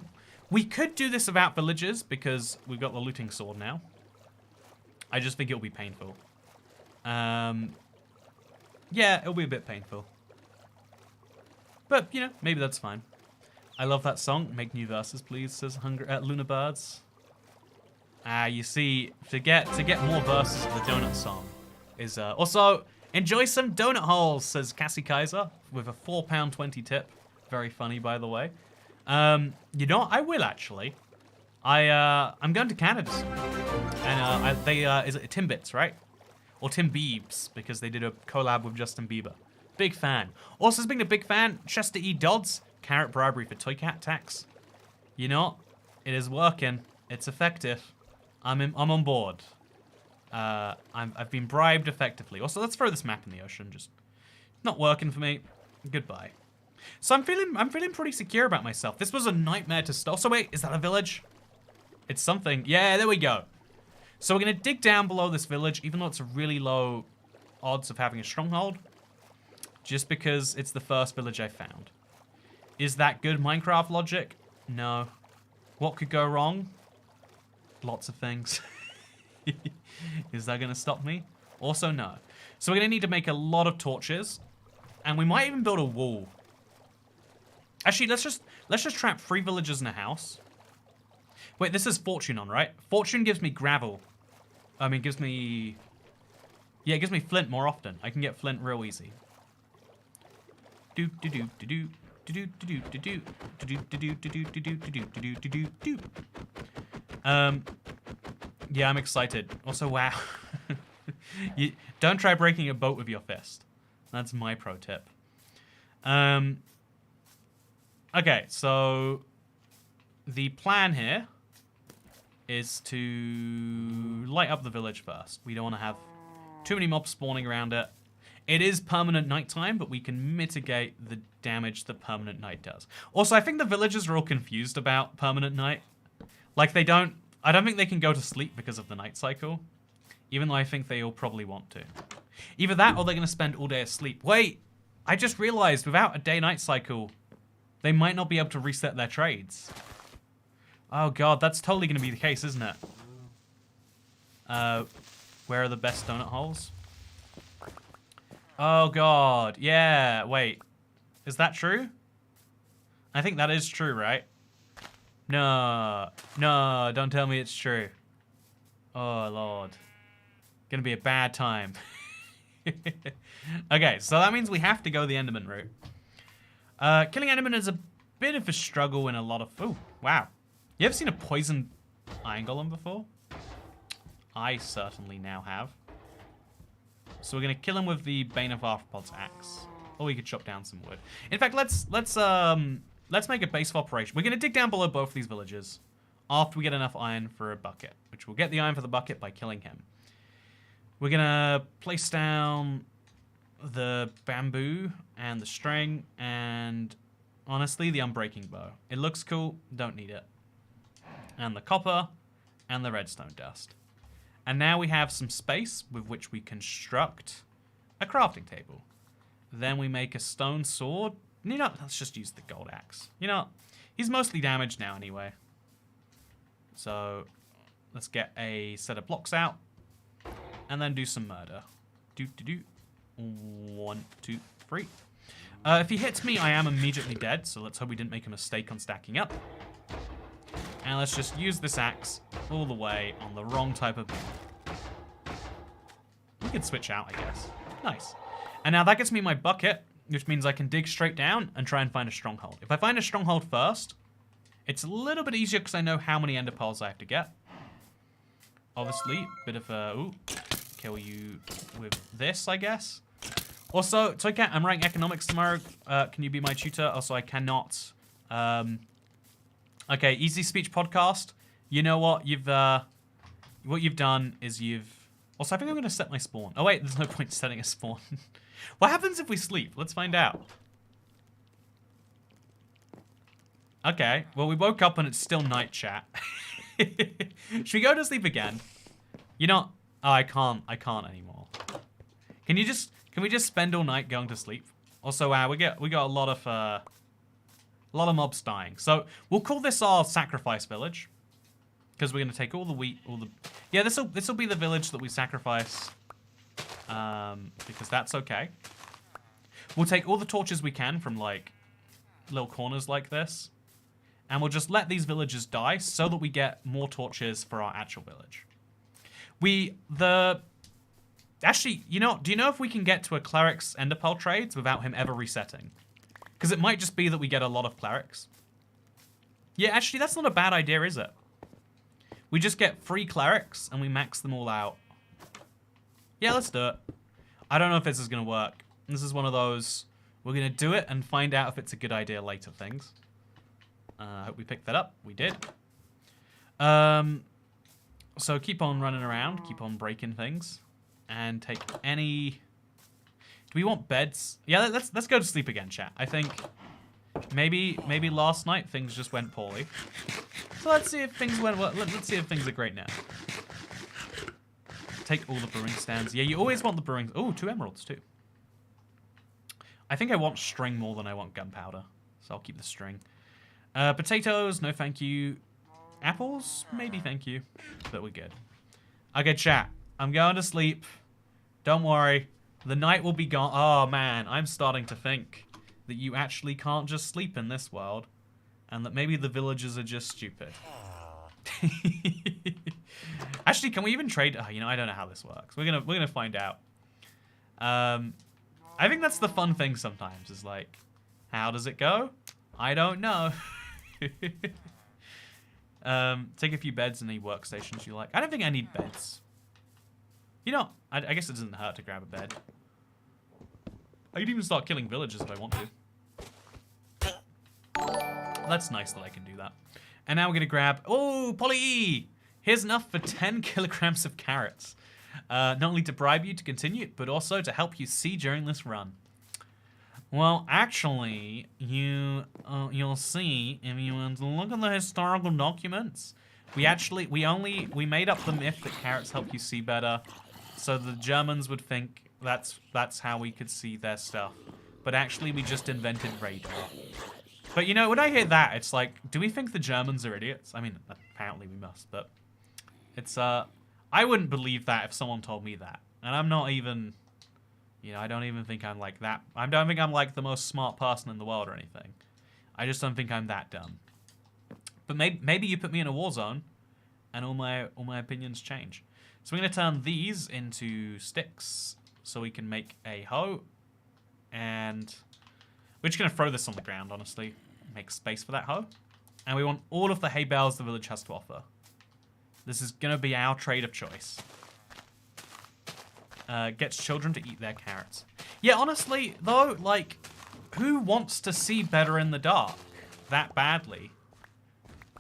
could do this without villagers because we've got the looting sword now. I just think it'll be painful. Yeah, it'll be a bit painful. But, you know, maybe that's fine. I love that song. Make new verses, please, says Luna Birds. You see, to get more verses of the donut song is... also, enjoy some donut holes, says Cassie Kaiser, with a £4.20 tip. Very funny, by the way. You know what? I will, actually. I'm going to Canada soon. And is it Timbits, right? Or Tim Biebs, because they did a collab with Justin Bieber. Big fan. Also, being a big fan, Chester E. Dodds, carrot bribery for Toy Cat tax. You know, it is working. It's effective. I'm on board. I've been bribed effectively. Also, let's throw this map in the ocean. Just not working for me. Goodbye. So I'm feeling pretty secure about myself. This was a nightmare to start. So wait, is that a village? It's something. Yeah, there we go. So we're gonna dig down below this village, even though it's a really low odds of having a stronghold. Just because it's the first village I found. Is that good Minecraft logic? No. What could go wrong? Lots of things. Is that gonna stop me? Also, no. So we're gonna need to make a lot of torches, and we might even build a wall. Actually, let's just trap 3 villagers in a house. Wait, this is fortune on, right? Fortune gives me gravel. I mean, gives me... Yeah, it gives me flint more often. I can get flint real easy. Yeah, I'm excited. Also, wow. You don't try breaking a boat with your fist. That's my pro tip. Okay, so the plan here is to light up the village first. We don't want to have too many mobs spawning around it. It is permanent nighttime, but we can mitigate the damage that permanent night does. Also, I think the villagers are all confused about permanent night. Like, I don't think they can go to sleep because of the night cycle, even though I think they all probably want to. Either that or they're going to spend all day asleep. Wait, I just realized without a day-night cycle, they might not be able to reset their trades. Oh god, that's totally going to be the case, isn't it? Where are the best donut holes? Oh god, yeah, wait. Is that true? I think that is true, right? No, don't tell me it's true. Oh lord. Gonna be a bad time. Okay, so that means we have to go the Enderman route. Killing Enderman is a bit of a struggle in a lot of... Oh, wow. You ever seen a poisoned iron golem before? I certainly now have. So we're gonna kill him with the Bane of Arthropods axe. Or we could chop down some wood. In fact, let's make a base of operation. We're gonna dig down below both these villages after we get enough iron for a bucket, which we'll get the iron for the bucket by killing him. We're gonna place down the bamboo and the string and honestly the unbreaking bow. It looks cool, don't need it. And the copper and the redstone dust. And now we have some space with which we construct a crafting table. Then we make a stone sword. You know, let's just use the gold axe. You know, he's mostly damaged now anyway. So let's get a set of blocks out and then do some murder. 1, 2, 3. If he hits me, I am immediately dead. So let's hope we didn't make a mistake on stacking up. And let's just use this axe all the way on the wrong type of build. We can switch out, I guess. Nice. And now that gets me my bucket, which means I can dig straight down and try and find a stronghold. If I find a stronghold first, it's a little bit easier because I know how many ender pearls I have to get. Obviously, bit of a... Ooh, kill you with this, I guess. Also, it's okay, I'm writing economics tomorrow. Can you be my tutor? Also, I cannot... Okay, Easy Speech Podcast. You know what? What you've done is you've... Also, I think I'm going to set my spawn. Oh, wait, there's no point setting a spawn. What happens if we sleep? Let's find out. Okay, well, we woke up and it's still night, chat. Should we go to sleep again? You know... Oh, I can't anymore. Can you just Can we just spend all night going to sleep? Also, we got a lot of mobs dying. So we'll call this our sacrifice village, because we're gonna take all the wheat, yeah. This will be the village that we sacrifice, because that's okay. We'll take all the torches we can from like little corners like this, and we'll just let these villagers die so that we get more torches for our actual village. Actually, do you know if we can get to a cleric's ender pearl trades without him ever resetting? Because it might just be that we get a lot of clerics. Yeah, actually, that's not a bad idea, is it? We just get free clerics and we max them all out. Yeah, let's do it. I don't know if this is going to work. This is one of those, we're going to do it and find out if it's a good idea later things. I hope we picked that up. We did. So keep on running around, keep on breaking things, and take any... Do we want beds? Yeah, let's go to sleep again, chat. I think maybe last night things just went poorly. So let's see if things went well. Let's see if things are great now. Take all the brewing stands. Yeah, you always want the brewing... Oh, 2 emeralds too. I think I want string more than I want gunpowder, so I'll keep the string. Potatoes, no thank you. Apples, maybe thank you, but we're good. Okay, chat, I'm going to sleep. Don't worry, the night will be gone. Oh man, I'm starting to think that you actually can't just sleep in this world, and that maybe the villagers are just stupid. Actually, can we even trade? Oh, I don't know how this works. We're gonna find out. I think that's the fun thing sometimes, is like, how does it go? I don't know. Take a few beds and any workstations you like. I don't think I need beds. I guess it doesn't hurt to grab a bed. I could even start killing villagers if I want to. That's nice that I can do that. And now we're gonna grab, oh, Polly! Here's enough for 10 kilograms of carrots. Not only to bribe you to continue, but also to help you see during this run. Well, actually, you'll see if you want to look at the historical documents. We made up the myth that carrots help you see better, so the Germans would think that's how we could see their stuff. But actually, we just invented radar. But when I hear that, it's like, do we think the Germans are idiots? I mean, apparently we must, but it's I wouldn't believe that if someone told me that, and I'm not even. I don't even think I'm like that. I don't think I'm like the most smart person in the world or anything. I just don't think I'm that dumb. But maybe you put me in a war zone, and all my opinions change. So we're gonna turn these into sticks, so we can make a hoe, and we're just gonna throw this on the ground. Honestly, make space for that hoe, and we want all of the hay bales the village has to offer. This is gonna be our trade of choice. Gets children to eat their carrots. Yeah, honestly, though, like, who wants to see better in the dark that badly?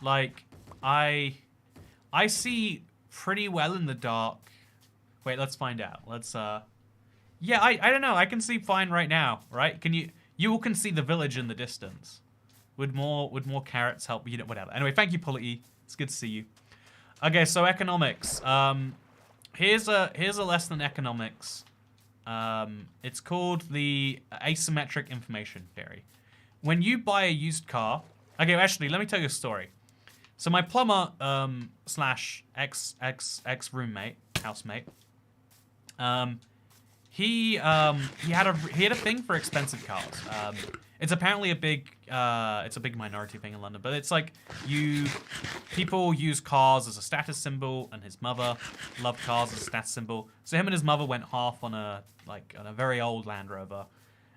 Like, I see pretty well in the dark. Wait, let's find out. Let's, yeah, I don't know. I can see fine right now, right? You all can see the village in the distance. Would more carrots help? Whatever. Anyway, thank you, Polity. It's good to see you. Okay, so economics. Here's a lesson in economics. It's called the asymmetric information theory. When you buy a used car, okay, actually, let me tell you a story. So my plumber slash ex roommate, housemate, he had a thing for expensive cars. It's apparently a big minority thing in London, but it's like people use cars as a status symbol, and his mother loved cars as a status symbol. So him and his mother went half on a very old Land Rover,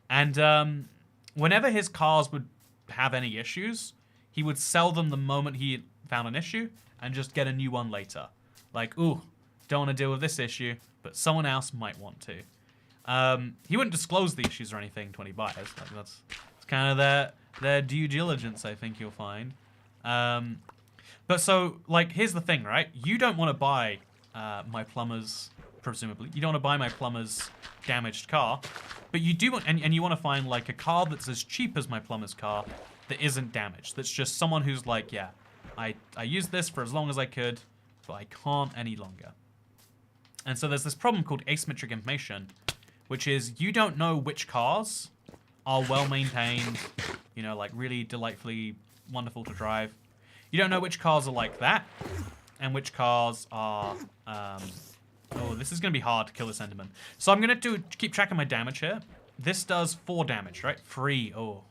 and whenever his cars would have any issues, he would sell them the moment he found an issue and just get a new one later. Like, ooh, don't want to deal with this issue, but someone else might want to. He wouldn't disclose the issues or anything to any buyers. Like, that's kind of their due diligence, I think you'll find. But so, like, here's the thing, right? You don't want to buy my plumber's, presumably, you don't want to buy my plumber's damaged car, but you do want, and you want to find, like, a car that's as cheap as my plumber's car that isn't damaged. That's just someone who's like, yeah, I used this for as long as I could, but I can't any longer. And so there's this problem called asymmetric information, which is you don't know which cars are well maintained, you know, like really delightfully wonderful to drive. You don't know which cars are like that, and which cars are, oh, this is going to be hard to kill this Enderman. So I'm going to keep track of my damage here. This does 4 damage, right? 3, oh.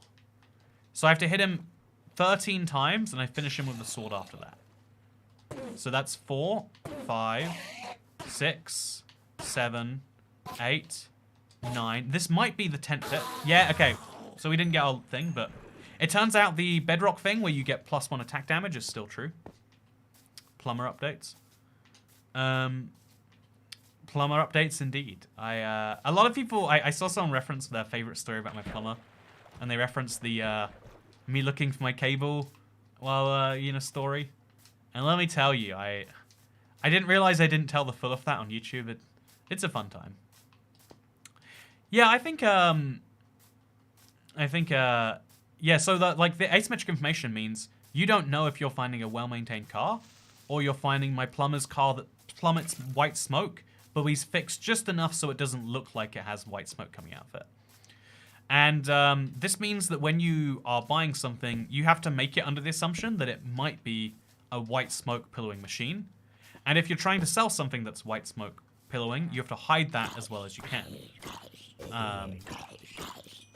So I have to hit him 13 times, and I finish him with the sword after that. So that's 4, 5, 6, 7, 8, 9. This might be the 10th hit. Yeah, okay. So we didn't get our thing, but it turns out the bedrock thing where you get +1 attack damage is still true. Plumber updates. Plumber updates indeed. A lot of people, I saw someone reference their favorite story about my plumber, and they referenced the me looking for my cable while in a story. And let me tell you, I didn't realize I didn't tell the full of that on YouTube. It's a fun time. Yeah, I think yeah, so that, like, the asymmetric information means you don't know if you're finding a well-maintained car, or you're finding my plumber's car that plummets white smoke, but he's fixed just enough so it doesn't look like it has white smoke coming out of it. And this means that when you are buying something, you have to make it under the assumption that it might be a white smoke pillowing machine. And if you're trying to sell something that's white smoke pillowing, you have to hide that as well as you can.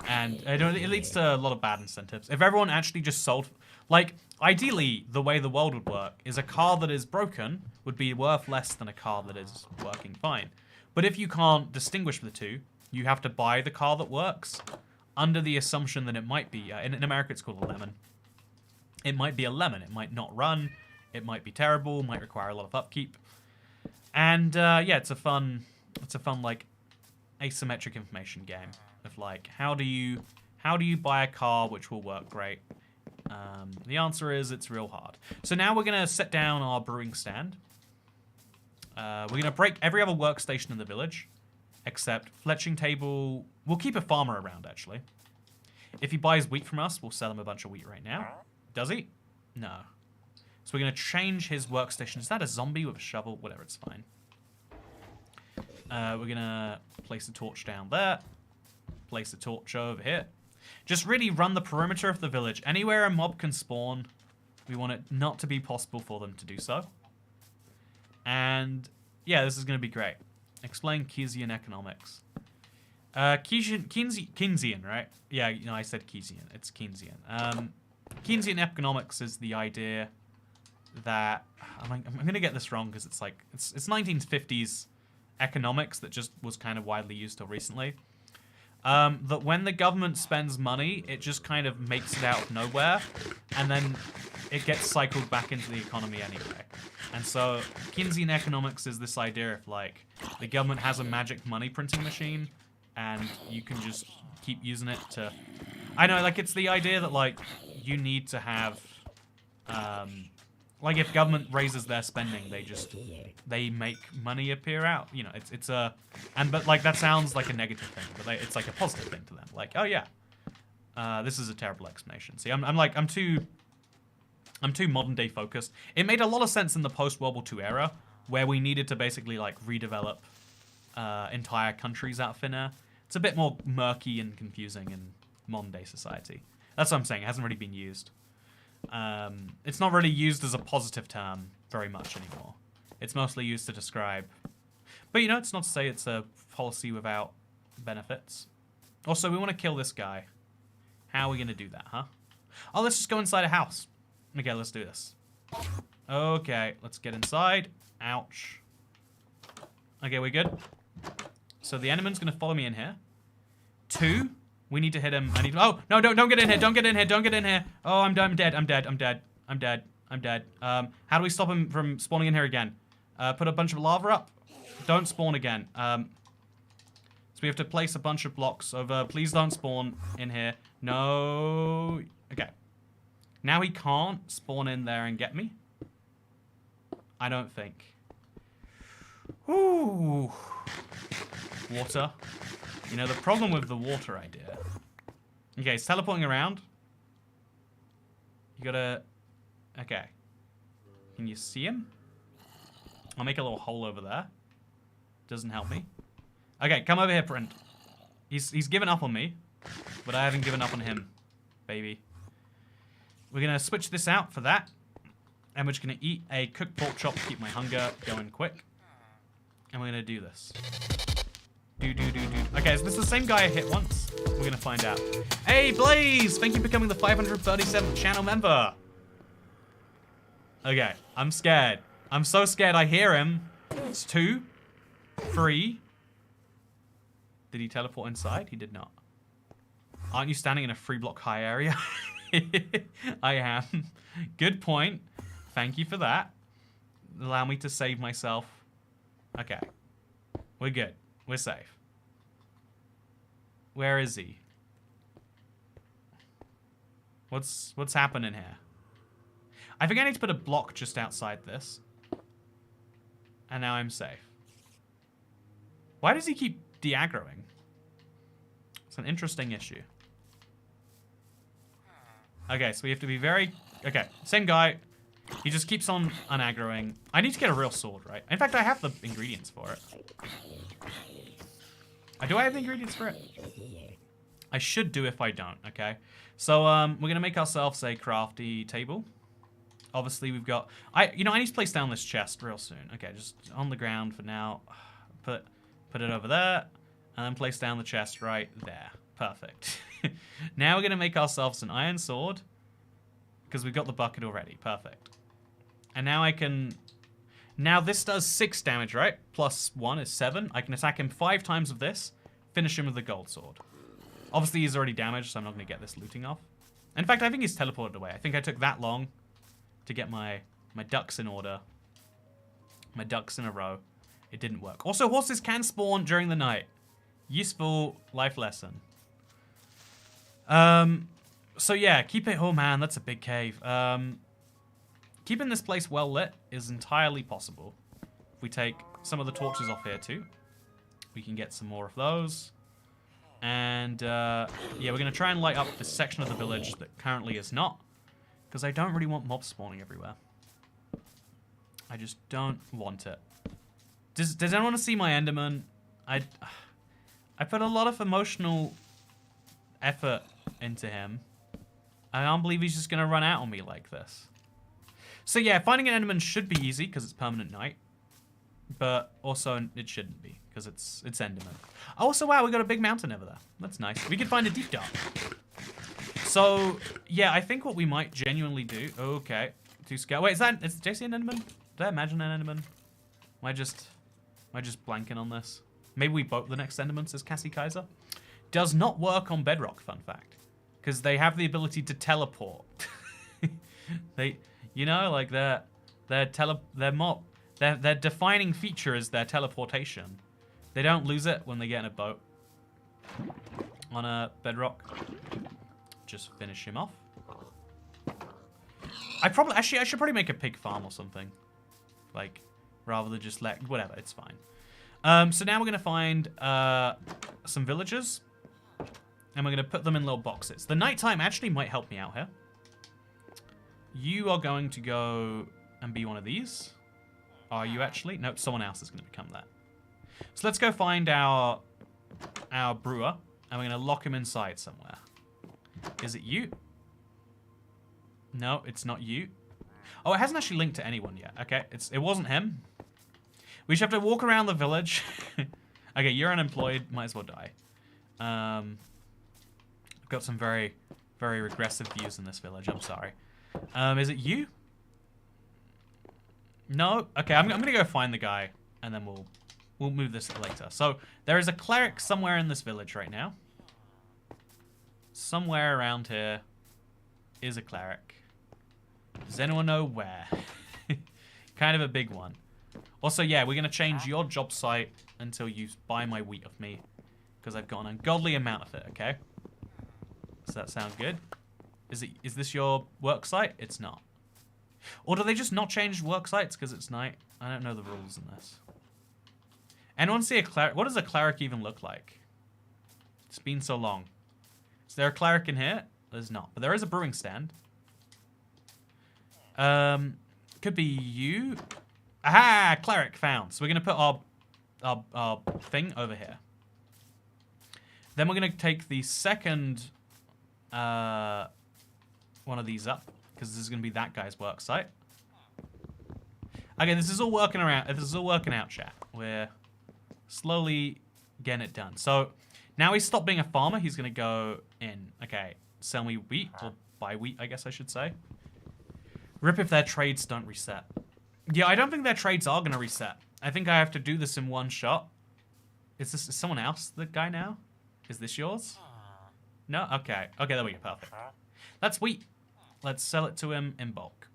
And it leads to a lot of bad incentives. If everyone actually just sold... Like, ideally, the way the world would work is a car that is broken would be worth less than a car that is working fine. But if you can't distinguish the two, you have to buy the car that works under the assumption that it might be... in America, it's called a lemon. It might be a lemon. It might not run. It might be terrible. Might require a lot of upkeep. And, yeah, it's a fun, like, asymmetric information game of, like, how do you buy a car which will work great? The answer is it's real hard. So now we're going to set down our brewing stand. We're going to break every other workstation in the village, except fletching table. We'll keep a farmer around, actually. If he buys wheat from us, we'll sell him a bunch of wheat right now. Does he? No. So we're going to change his workstation. Is that a zombie with a shovel? Whatever, it's fine. We're going to place a torch down there. Place a torch over here. Just really run the perimeter of the village. Anywhere a mob can spawn, we want it not to be possible for them to do so. And yeah, this is going to be great. Explain Keynesian economics. Keynesian, right? Yeah, you know, I said Keynesian. It's Keynesian. Keynesian economics is the idea that... I'm going to get this wrong because it's like... It's 1950s economics that just was kind of widely used till recently. That when the government spends money, it just kind of makes it out of nowhere, and then it gets cycled back into the economy anyway. And so Keynesian economics is this idea of, like, the government has a magic money printing machine, and you can just keep using it to... I know, like, it's the idea that, like, you need to have... like, if government raises their spending, they make money appear out. You know, it's a... But, like, that sounds like a negative thing, but it's like a positive thing to them. Like, oh, yeah. This is a terrible explanation. See, I'm too modern day focused. It made a lot of sense in the post-World War II era, where we needed to basically, like, redevelop entire countries out of thin air. It's a bit more murky and confusing in modern day society. That's what I'm saying. It hasn't really been used. It's not really used as a positive term very much anymore. It's mostly used to describe... But, you know, it's not to say it's a policy without benefits. Also, we want to kill this guy. How are we going to do that, huh? Oh, let's just go inside a house. Okay, let's do this. Okay, let's get inside. Ouch. Okay, we're good. So the Enderman's going to follow me in here. 2... We need to hit him. Oh, no, don't get in here. Don't get in here. Don't get in here. Oh, I'm dead. I'm dead. How do we stop him from spawning in here again? Put a bunch of lava up. Don't spawn again. So we have to place a bunch of blocks over. Please don't spawn in here. No. Okay. Now he can't spawn in there and get me. I don't think. Ooh. Water. You know, the problem with the water idea... Okay, it's teleporting around. You gotta... Okay. Can you see him? I'll make a little hole over there. Doesn't help me. Okay, come over here, friend. He's given up on me, but I haven't given up on him, baby. We're going to switch this out for that. And we're just going to eat a cooked pork chop to keep my hunger going quick. And we're going to do this. Okay, is this the same guy I hit once? We're going to find out. Hey, Blaze! Thank you for becoming the 537th channel member. Okay, I'm scared. I'm so scared I hear him. It's 2, 3. Did he teleport inside? He did not. Aren't you standing in a 3-block high area? I am. Good point. Thank you for that. Allow me to save myself. Okay. We're good. We're safe. Where is he? What's happening here? I think I need to put a block just outside this. And now I'm safe. Why does he keep de-aggroing? It's an interesting issue. Okay, so we have to be very... Okay, same guy. He just keeps on unaggroing. I need to get a real sword, right? In fact, I have the ingredients for it. Do I have the ingredients for it? I should do if I don't, okay? So, we're going to make ourselves a crafty table. Obviously, we've got... I need to place down this chest real soon. Okay, just on the ground for now. Put it over there. And then place down the chest right there. Perfect. Now we're going to make ourselves an iron sword. Because we've got the bucket already. Perfect. And now I can... Now this does 6 damage, right? Plus 1 is 7. I can attack him 5 times with this. Finish him with the gold sword. Obviously he's already damaged, so I'm not going to get this looting off. In fact, I think he's teleported away. I think I took that long to get my ducks in order. My ducks in a row. It didn't work. Also, horses can spawn during the night. Useful life lesson. So yeah, keep it... Oh man, that's a big cave. Keeping this place well lit is entirely possible. If we take some of the torches off here too, we can get some more of those. And yeah, we're going to try and light up this section of the village that currently is not. Because I don't really want mobs spawning everywhere. I just don't want it. Does anyone want to see my Enderman? I put a lot of emotional effort into him. I can't believe he's just going to run out on me like this. So yeah, finding an Enderman should be easy because it's permanent night. But also it shouldn't be because it's Enderman. Also, wow, we got a big mountain over there. That's nice. We could find a deep dark. So yeah, I think what we might genuinely do... Okay. Too scared. Wait, is JC an Enderman? Did I imagine an Enderman? Am I just blanking on this? Maybe we boat the next Enderman, says Cassie Kaiser. Does not work on Bedrock, fun fact. Because they have the ability to teleport. You know, like their defining feature is their teleportation. They don't lose it when they get in a boat. On a Bedrock. Just finish him off. I should probably make a pig farm or something. Like, rather than just whatever, it's fine. So now we're gonna find some villagers. And we're gonna put them in little boxes. The nighttime actually might help me out here. You are going to go and be one of these. Are you actually? No, someone else is going to become that. So let's go find our brewer. And we're going to lock him inside somewhere. Is it you? No, it's not you. Oh, it hasn't actually linked to anyone yet. Okay, it wasn't him. We should have to walk around the village. Okay, you're unemployed. Might as well die. I've got some very, very regressive views in this village. I'm sorry. Is it you? No? Okay, I'm gonna go find the guy, and then we'll move this later. So, there is a cleric somewhere in this village right now. Somewhere around here is a cleric. Does anyone know where? Kind of a big one. Also, yeah, we're gonna change your job site until you buy my wheat of me. Because I've got an ungodly amount of it, okay? Does that sound good? Is this your work site? It's not. Or do they just not change work sites because it's night? I don't know the rules in this. Anyone see a cleric? What does a cleric even look like? It's been so long. Is there a cleric in here? There's not. But there is a brewing stand. Could be you. Aha! Cleric found. So we're going to put our thing over here. Then we're going to take the second one of these up, because this is going to be that guy's work site. Okay, this is all working around. This is all working out, chat. We're slowly getting it done. So now he's stopped being a farmer. He's going to go in. Okay, sell me wheat, or buy wheat, I guess I should say. Rip if their trades don't reset. Yeah, I don't think their trades are going to reset. I think I have to do this in one shot. Is someone else the guy now? Is this yours? No? Okay. Okay, there we go. Perfect. That's wheat. Let's sell it to him in bulk.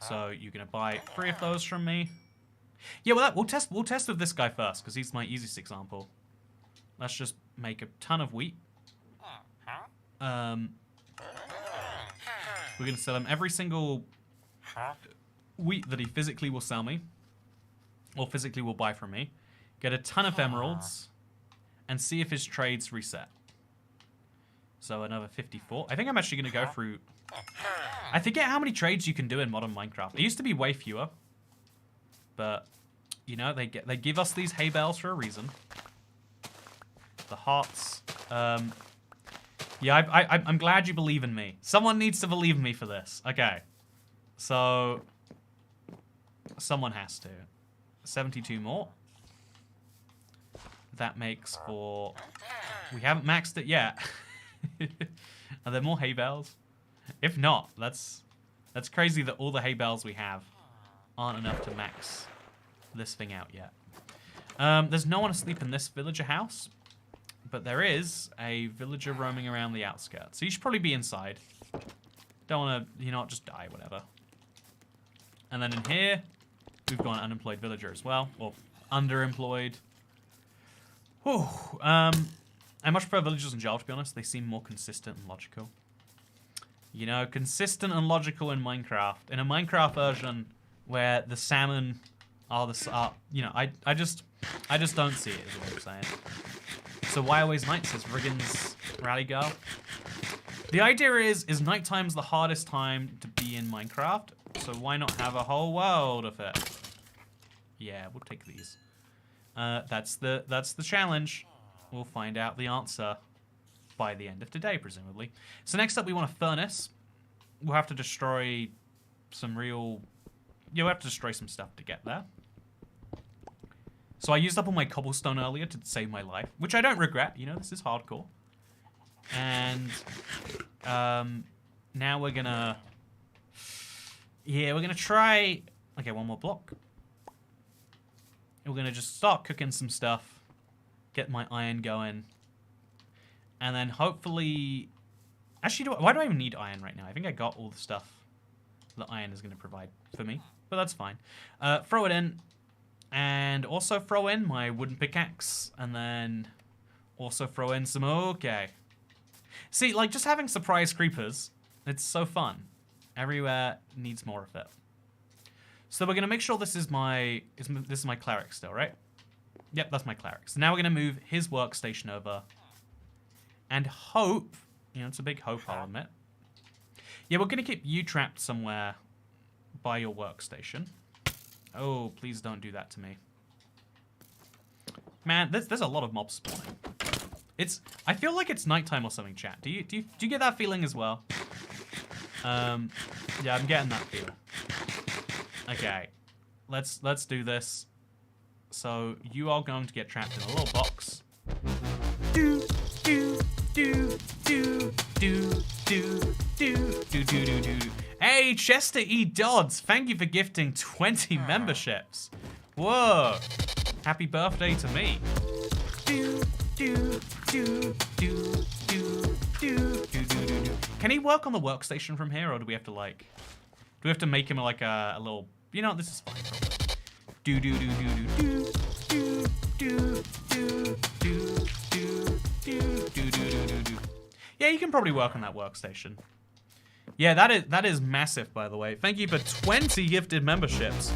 So you're going to buy 3 of those from me. Yeah, well, we'll test with this guy first, because he's my easiest example. Let's just make a ton of wheat. We're going to sell him every single wheat that he physically will sell me, or physically will buy from me. Get a ton of emeralds, and see if his trades reset. So another 54. I think I'm actually going to go through... I forget how many trades you can do in modern Minecraft. It used to be way fewer. But, you know, they give us these hay bales for a reason. The hearts. Yeah, I'm glad you believe in me. Someone needs to believe in me for this. Okay. So, someone has to. 72 more. That makes for... We haven't maxed it yet. Are there more hay bales? If not, that's crazy that all the hay bales we have aren't enough to max this thing out yet. There's no one asleep in this villager house, but there is a villager roaming around the outskirts. So you should probably be inside. Don't want to, you know, just die, whatever. And then in here, we've got an unemployed villager as well, or underemployed. Whew. I much prefer villagers in Java, to be honest. They seem more consistent and logical. You know, consistent and logical in Minecraft. In a Minecraft version where the salmon are the... you know, I just don't see it, is what I'm saying. So why always night, says Riggins Rally Girl. The idea is nighttime's the hardest time to be in Minecraft, so why not have a whole world of it? Yeah, we'll take these. That's the challenge. We'll find out the answer by the end of today, presumably. So next up, we want a furnace. We'll have to destroy some real... Yeah, we'll have to destroy some stuff to get there. So I used up all my cobblestone earlier to save my life, which I don't regret. You know, this is hardcore. And now we're gonna... Yeah, we're gonna try... Okay, one more block. We're gonna just start cooking some stuff. Get my iron going. And then hopefully... Actually, why do I even need iron right now? I think I got all the stuff that iron is going to provide for me. But that's fine. Throw it in. And also throw in my wooden pickaxe. And then also throw in some... Okay. See, like, just having surprise creepers, it's so fun. Everywhere needs more of it. So we're going to make sure this is my cleric still, right? Yep, that's my cleric. So now we're going to move his workstation over. And hope... You know, it's a big hope, I'll admit. Yeah, we're going to keep you trapped somewhere by your workstation. Oh, please don't do that to me. Man, there's a lot of mobs spawning. I feel like it's nighttime or something, chat. Do you get that feeling as well? Yeah, I'm getting that feeling. Okay. Let's do this. So you are going to get trapped in a little box. Hey, Chester E. Dodds, thank you for gifting 20 memberships. Whoa. Happy birthday to me. Can he work on the workstation from here, or do we have to like... Do we have to make him like a little... You know, this is fine. Yeah, you can probably work on that workstation. Yeah, that is massive, by the way. Thank you for 20 gifted memberships.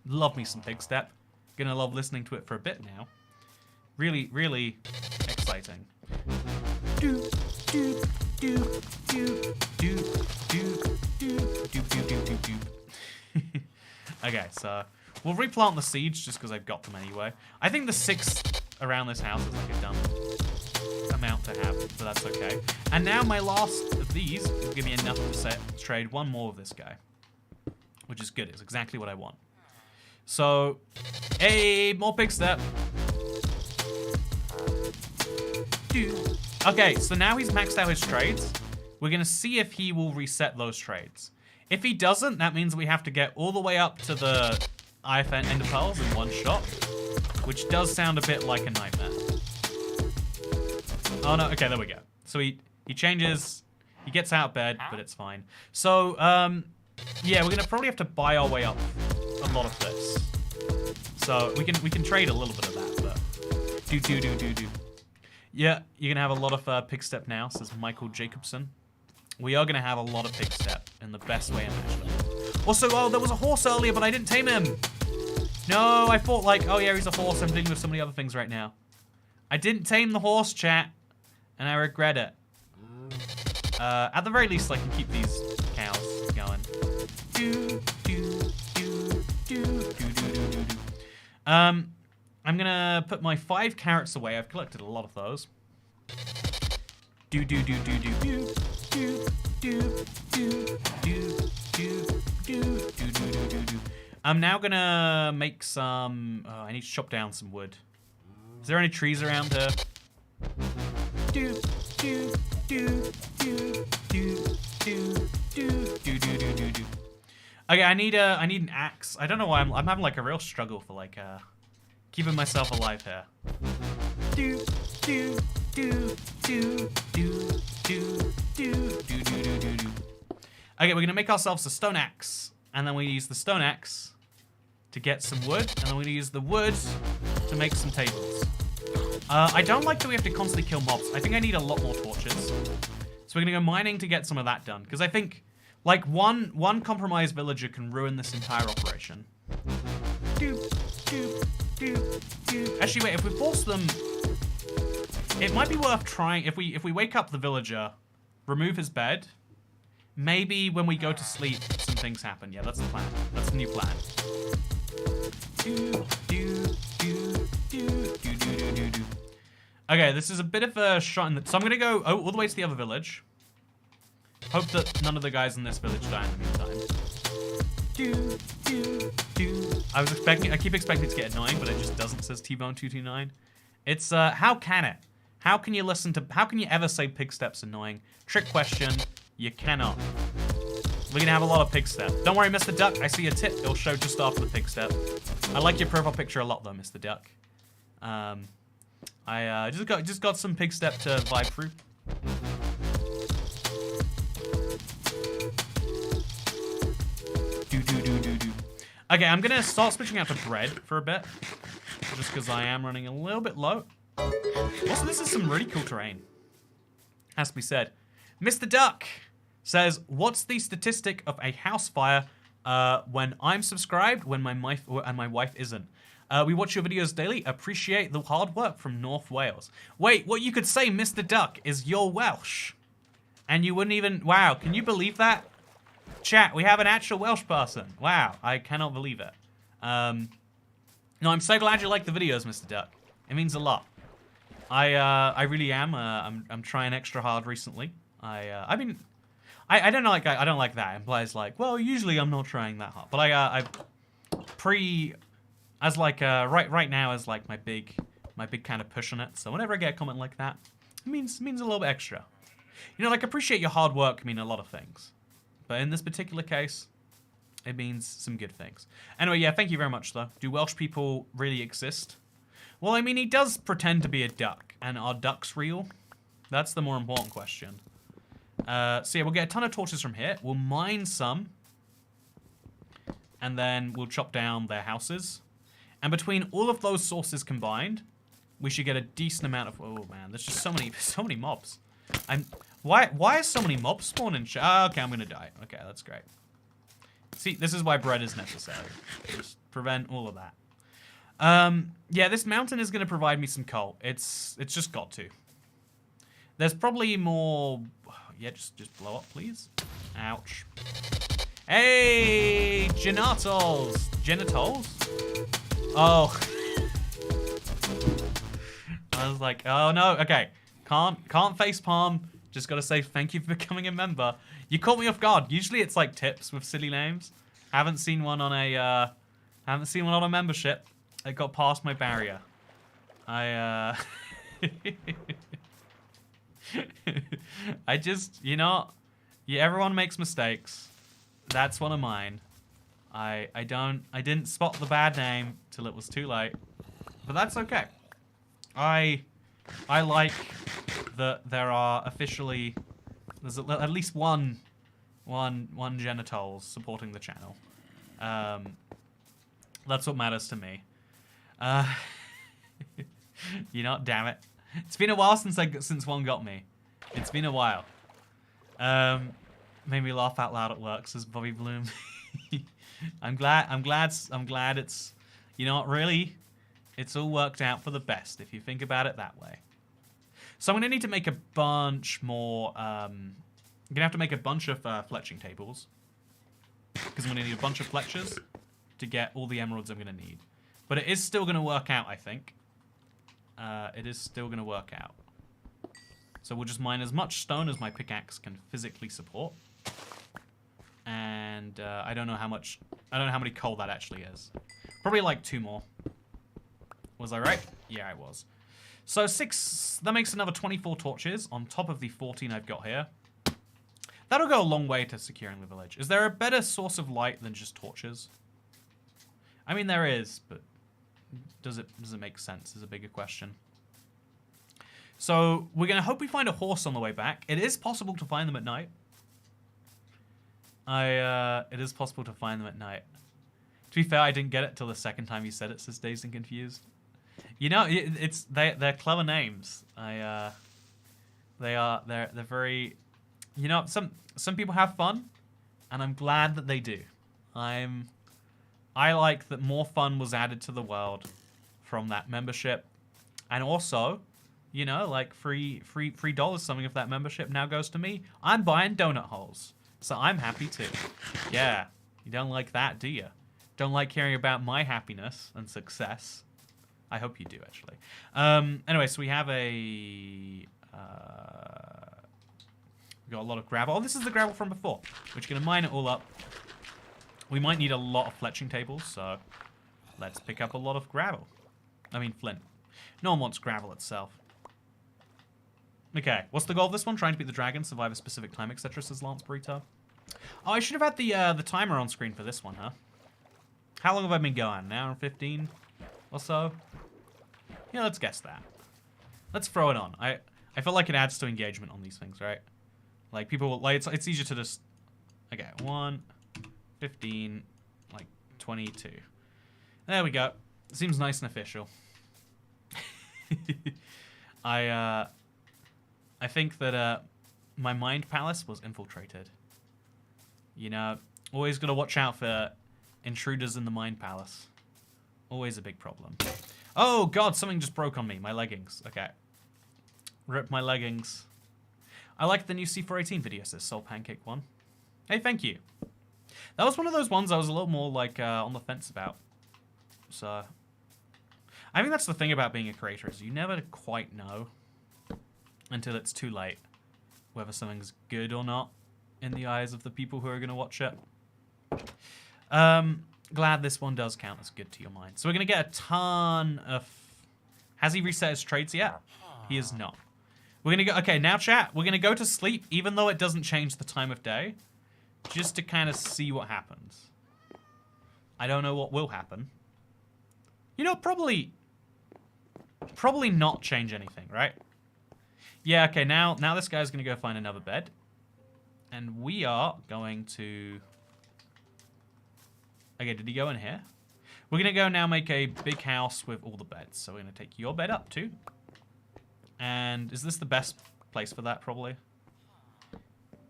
Love me some Pig Step. Gonna love listening to it for a bit now. Really, really exciting. Okay, so we'll replant the seeds just because I've got them anyway. I think the 6 around this house is like a dumb amount to have, but that's okay. And now my last of these will give me enough to trade one more of this guy, which is good. It's exactly what I want. So, hey, more pig step. Okay, so now he's maxed out his trades. We're gonna see if he will reset those trades. If he doesn't, that means we have to get all the way up to the IFN Ender Pearls in one shot, which does sound a bit like a nightmare. Oh no, okay, there we go. So he changes, he gets out of bed, but it's fine. So, yeah, we're gonna probably have to buy our way up a lot of this. So we can trade a little bit of that, but yeah, you're gonna have a lot of pig step now, says Michael Jacobson. We are gonna have a lot of pig step in the best way imaginable. Also, oh, there was a horse earlier, but I didn't tame him. No, I thought like, oh yeah, he's a horse. I'm dealing with so many other things right now. I didn't tame the horse, chat, and I regret it. At the very least, I can keep these cows going. I'm gonna put my 5 carrots away. I've collected a lot of those. I'm now gonna make some. Oh, I need to chop down some wood. Is there any trees around here? Okay, I need an axe. I don't know why I'm having like a real struggle for like keeping myself alive here. Okay, we're gonna make ourselves a stone axe, and then we use the stone axe to get some wood, and then we're gonna use the wood to make some tables. I don't like that we have to constantly kill mobs. I think I need a lot more torches. So we're gonna go mining to get some of that done, because I think like one compromised villager can ruin this entire operation. Actually, wait, if we force them, it might be worth trying. If we wake up the villager, remove his bed, maybe when we go to sleep, some things happen. Yeah, that's the plan. That's the new plan. Okay, this is a bit of a shot in the... So I'm going to go all the way to the other village. Hope that none of the guys in this village die in the meantime. I keep expecting it to get annoying, but it just doesn't, says T-Bone229. It's, how can it? How can you ever say pig step's annoying? Trick question, you cannot. We're gonna have a lot of pig step. Don't worry, Mr. Duck, I see a tip. It'll show just after the pig step. I like your profile picture a lot though, Mr. Duck. I just got some pig step to vibe through. Okay, I'm gonna start switching out to bread for a bit, just because I am running a little bit low. Also, this is some really cool terrain. Has to be said. Mr. Duck says, "What's the statistic of a house fire when I'm subscribed, when my wife isn't? We watch your videos daily. Appreciate the hard work from North Wales." Wait, what you could say, Mr. Duck, is you're Welsh, and you wouldn't even. Wow, can you believe that? Chat, we have an actual Welsh person. Wow, I cannot believe it. No, I'm so glad you like the videos, Mr. Duck. It means a lot. I really am. I'm trying extra hard recently. I mean, I don't like that. It implies like, well, usually I'm not trying that hard. But right now as like my big kind of push on it. So whenever I get a comment like that, it means a little bit extra. You know, like appreciate your hard work mean a lot of things. But in this particular case, it means some good things. Anyway, yeah, thank you very much, though. Do Welsh people really exist? Well, I mean, he does pretend to be a duck. And are ducks real? That's the more important question. So yeah, we'll get a ton of torches from here. We'll mine some. And then we'll chop down their houses. And between all of those sources combined, we should get a decent amount of... Oh, man, there's just so many mobs. Why is so many mobs spawning? Okay, I'm gonna die. Okay, that's great. See, this is why bread is necessary. Just prevent all of that. Yeah, this mountain is gonna provide me some coal. It's just got to. There's probably more. Yeah, just blow up, please. Ouch. Hey, Genitals. genitals? Oh. I was like, oh no, okay. Can't facepalm. Just gotta say thank you for becoming a member. You caught me off guard. Usually it's like tips with silly names. Haven't seen one on a membership. It got past my barrier. I just, you know, yeah, everyone makes mistakes. That's one of mine. I didn't spot the bad name till it was too late. But that's okay. I like that there are officially, there's at least one genitals supporting the channel. That's what matters to me. You know, damn it. It's been a while since one got me. It's been a while. Made me laugh out loud at work, says Bobby Bloom. I'm glad it's, you know what, really, it's all worked out for the best if you think about it that way. So I'm gonna need to make a bunch more, I'm gonna have to make a bunch of fletching tables. Because I'm gonna need a bunch of fletchers to get all the emeralds I'm gonna need. But it is still gonna work out, I think. It is still gonna work out. So we'll just mine as much stone as my pickaxe can physically support. And I don't know how many coal that actually is. Probably like 2 more. Was I right? Yeah, I was. So 6, that makes another 24 torches on top of the 14 I've got here. That'll go a long way to securing the village. Is there a better source of light than just torches? I mean, there is, but does it make sense is a bigger question. So we're gonna hope we find a horse on the way back. It is possible to find them at night. It is possible to find them at night. To be fair, I didn't get it till the second time you said it, says Dazed and Confused. You know, they're clever names. They're very, you know, some people have fun, and I'm glad that they do. I like that more fun was added to the world from that membership, and also, you know, like $3 something of that membership now goes to me. I'm buying donut holes, so I'm happy too. Yeah, you don't like that, do you? Don't like hearing about my happiness and success. I hope you do, actually. Anyway, so we have we got a lot of gravel. Oh, this is the gravel from before. We're just going to mine it all up. We might need a lot of fletching tables, so let's pick up a lot of gravel. I mean, flint. No one wants gravel itself. Okay, what's the goal of this one? Trying to beat the dragon, survive a specific time, etc., says Lance Burrito. Oh, I should have had the timer on screen for this one, huh? How long have I been going? An hour and 15 or so? Yeah, let's guess that. Let's throw it on. I feel like it adds to engagement on these things, right? Like, people will, like, it's easier to just... Okay, 1, 15, like, 22. There we go. Seems nice and official. I think that my mind palace was infiltrated. You know, always gotta watch out for intruders in the mind palace. Always a big problem. Oh god, something just broke on me. My leggings. Okay. Rip my leggings. I like the new C418 video, says Soul Pancake 1. Hey, thank you. That was one of those ones I was a little more like on the fence about. So I think that's the thing about being a creator, is you never quite know until it's too late whether something's good or not in the eyes of the people who are going to watch it. Glad this one does count as good to your mind. So we're going to get a ton of... Has he reset his trades yet? He is not. We're going to go... Okay, now chat, we're going to go to sleep even though it doesn't change the time of day, just to kind of see what happens. I don't know what will happen. You know, probably not change anything, right? Yeah, okay, now this guy's going to go find another bed. And we are going to... Okay, did he go in here? We're going to go now make a big house with all the beds. So we're going to take your bed up too. And is this the best place for that, probably?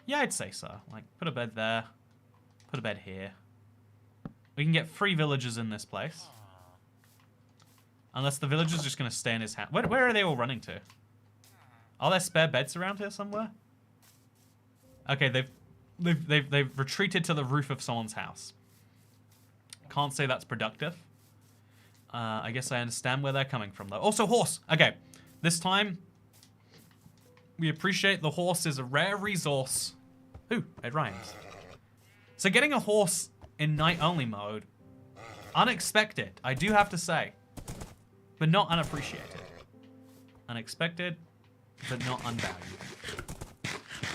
Yeah, I'd say so. Like, put a bed there. Put a bed here. We can get 3 villagers in this place. Unless the villager's just going to stay in his house. Where are they all running to? Are there spare beds around here somewhere? Okay, they've retreated to the roof of someone's house. Can't say that's productive. I guess I understand where they're coming from, though. Also, horse. Okay, this time, we appreciate the horse is a rare resource. Ooh, it rhymes. So getting a horse in night-only mode, unexpected, I do have to say, but not unappreciated. Unexpected, but not unvalued.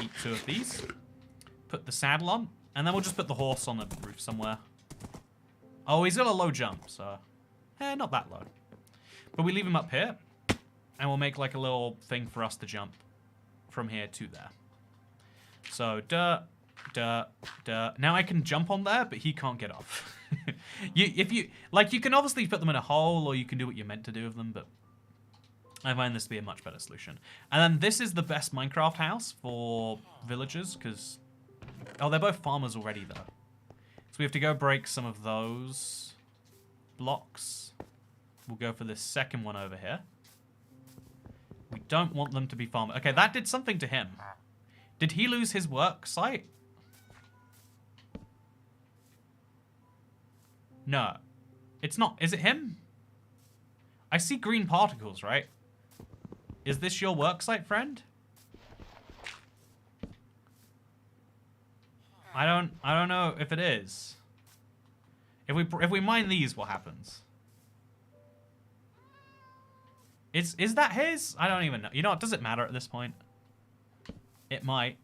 Eat 2 of these. Put the saddle on, and then we'll just put the horse on the roof somewhere. Oh, he's got a low jump, so... not that low. But we leave him up here, and we'll make like a little thing for us to jump from here to there. So, duh. Now I can jump on there, but he can't get off. You can obviously put them in a hole, or you can do what you're meant to do with them, but I find this to be a much better solution. And then this is the best Minecraft house for villagers, because... Oh, they're both farmers already, though. So we have to go break some of those blocks. We'll go for this second one over here. We don't want them to be farmers. Okay, that did something to him. Did he lose his work site? No. It's not. Is it him? I see green particles, right? Is this your work site, friend? I don't know if it is. If we mine these, what happens? Is that his? I don't even know. You know what? Does it matter at this point? It might.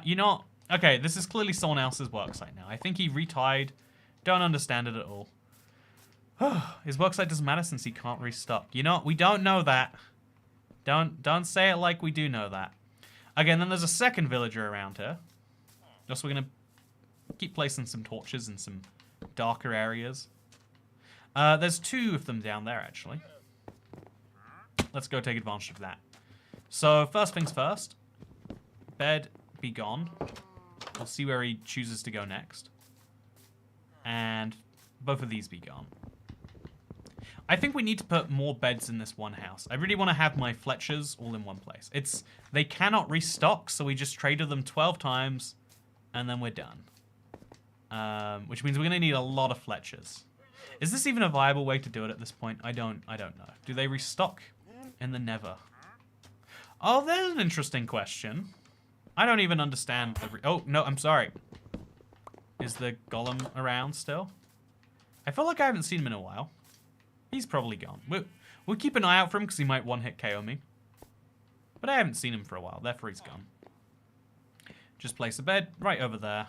You know, okay, this is clearly someone else's worksite now. I think he retied. Don't understand it at all. His worksite doesn't matter since he can't restock. You know, we don't know that. Don't say it like we do know that. Again, then there's a second villager around here. Just we're gonna keep placing some torches in some darker areas. There's 2 of them down there, actually. Let's go take advantage of that. So, first things first. Bed, be gone. We'll see where he chooses to go next. And both of these be gone. I think we need to put more beds in this one house. I really want to have my Fletchers all in one place. They cannot restock, so we just traded them 12 times, and then we're done. Which means we're going to need a lot of Fletchers. Is this even a viable way to do it at this point? I don't know. Do they restock in the Nether? Oh, there's an interesting question. I don't even understand the... Oh, no, I'm sorry. Is the golem around still? I feel like I haven't seen him in a while. He's probably gone. We'll keep an eye out for him because he might one-hit KO me. But I haven't seen him for a while, therefore he's gone. Just place a bed right over there.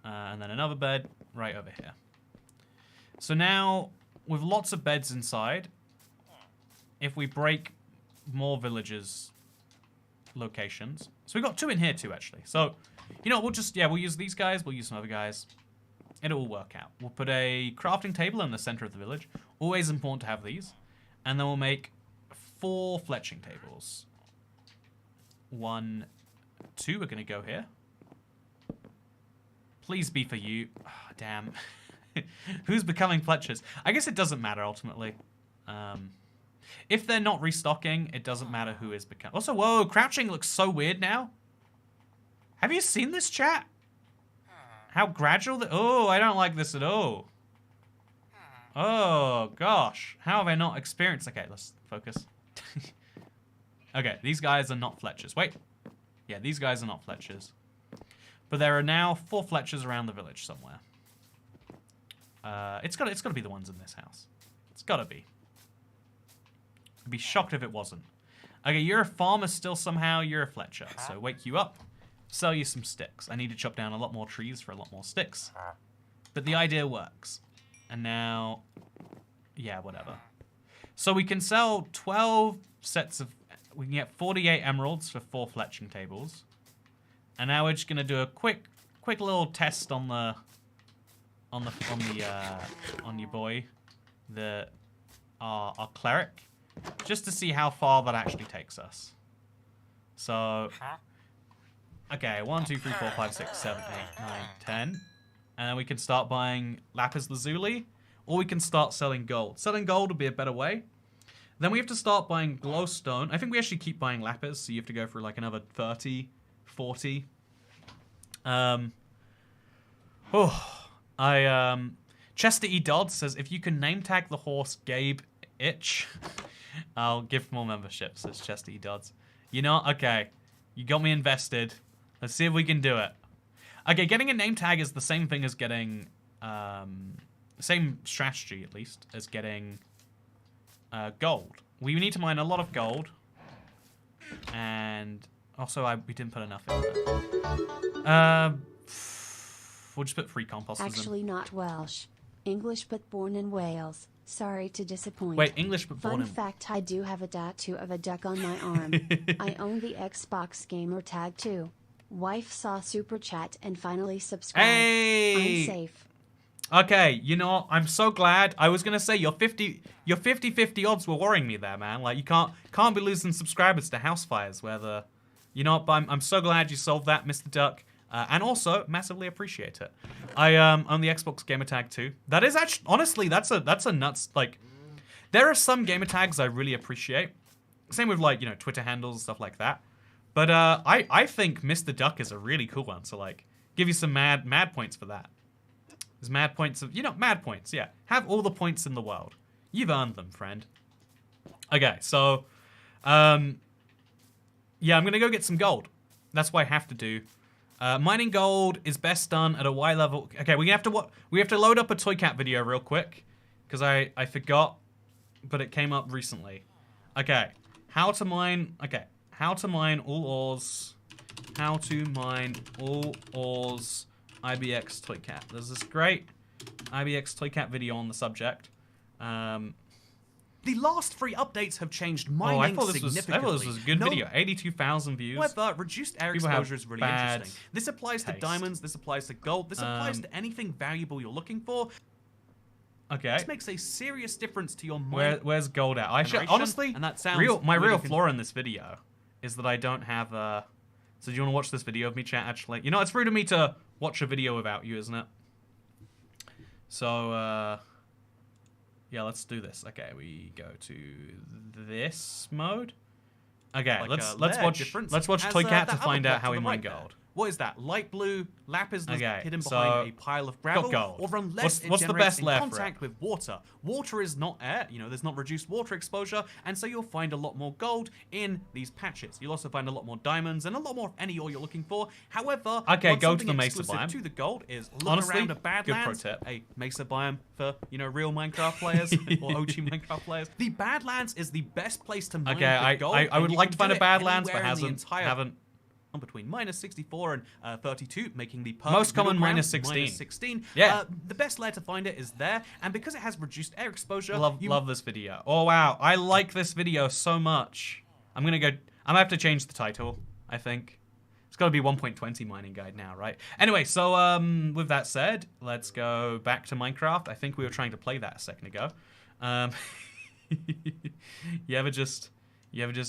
And then another bed right over here. So now, with lots of beds inside, if we break more villagers' locations. So we've got 2 in here too, actually. So, you know, we'll use these guys, we'll use some other guys. It'll all work out. We'll put a crafting table in the center of the village. Always important to have these. And then we'll make 4 fletching tables. 1, 2, we're gonna go here. Please be for you. Oh, damn. Who's becoming Fletchers? I guess it doesn't matter ultimately. If they're not restocking, it doesn't matter who is becoming. Also, whoa, crouching looks so weird now. Have you seen this, chat? How gradual the... Oh, I don't like this at all. Oh, gosh. How have I not experienced... Okay, let's focus. Okay, these guys are not Fletchers. Wait. Yeah, these guys are not Fletchers. But there are now 4 Fletchers around the village somewhere. It's gotta be the ones in this house. It's gotta be. I'd be shocked if it wasn't. Okay, you're a farmer still somehow. You're a Fletcher. So wake you up. Sell you some sticks. I need to chop down a lot more trees for a lot more sticks. But the idea works. And now... Yeah, whatever. So we can sell 12 sets of... We can get 48 emeralds for 4 fletching tables. And now we're just going to do a quick little test on the... On your boy. Our cleric. Just to see how far that actually takes us. So... Okay, 1, 2, 3, 4, 5, 6, 7, 8, 9, 10. And then we can start buying lapis lazuli. Or we can start selling gold. Selling gold would be a better way. Then we have to start buying glowstone. I think we actually keep buying lapis, so you have to go for like another 30, 40. Oh, Chester E. Dodd says, if you can name tag the horse Gabe Itch, I'll give more memberships, says Chester E. Dodds. You know, okay. You got me invested. Let's see if we can do it. Okay, getting a name tag is the same thing as getting, same strategy, at least, as getting gold. We need to mine a lot of gold. And also, we didn't put enough in there. We'll just put free composters in. Actually not Welsh. English but born in Wales. Sorry to disappoint. Wait, English but born in... Fun fact, I do have a tattoo of a duck on my arm. I own the Xbox gamer tag too. Wife saw super chat and finally subscribed. Hey! I'm safe. Okay, you know, I'm so glad. I was gonna say your 50-50 odds were worrying me there, man. Like you can't be losing subscribers to house fires where the, you know, but I'm so glad you solved that, Mr. Duck. And also massively appreciate it. I own the Xbox gamer tag too. That is actually, honestly, that's a nuts, like, there are some gamer tags I really appreciate. Same with, like, you know, Twitter handles, stuff like that. But I think Mr. Duck is a really cool one. So, like, give you some mad points for that. There's mad points of, you know, mad points, yeah. Have all the points in the world. You've earned them, friend. Okay, so, yeah, I'm gonna go get some gold. That's what I have to do. Mining gold is best done at a Y level. Okay, we have to load up a Toy Cat video real quick because I forgot, but it came up recently. Okay, how to mine all ores. How to mine all ores. IBX Toy Cat. There's this great IBX Toy Cat video on the subject. The last 3 updates have changed mining significantly. I thought this was a good video. 82,000 views. However, reduced air People exposure is really have interesting. This applies to taste. diamonds, this applies to gold, this applies to anything valuable you're looking for. Okay. This makes a serious difference to your mine. Where's gold at? I should generation, honestly, and that sounds my really real flaw in this video is that I don't have a. So do you want to watch this video of me, chat? Actually, you know, it's rude of me to watch a video without you, isn't it? So, yeah, let's do this. Okay, we go to this mode. Okay, Like let's watch Toy Cat to find out how we mine there. gold. What is that? Light blue lapis hidden so behind a pile of gravel, gold. or unless What's it the generates best in layer for contact with water. Water is not air, you know, there's not reduced water exposure, and so you'll find a lot more gold in these patches. You'll also find a lot more diamonds and a lot more of any ore you're looking for. However, okay, what's go to something the mesa exclusive biome. to the gold is look Honestly, around a Badlands, good pro tip. a mesa biome for, you know, real Minecraft players or OG Minecraft players. The Badlands is the best place to mine Okay, for gold. I would and you like can to find do a it Badlands, but anywhere in the haven't. Between -64 and 32, making the perfect Most common middle ground, -16. -16. Yeah. The best layer to find it is there, and because it has reduced air exposure, Love this video. Oh wow, I like this video so much. I'm gonna have to change the title, I think. It's gotta be 1.20 mining guide now, right? Anyway, so with that said, let's go back to Minecraft. I think we were trying to play that a second ago. You ever just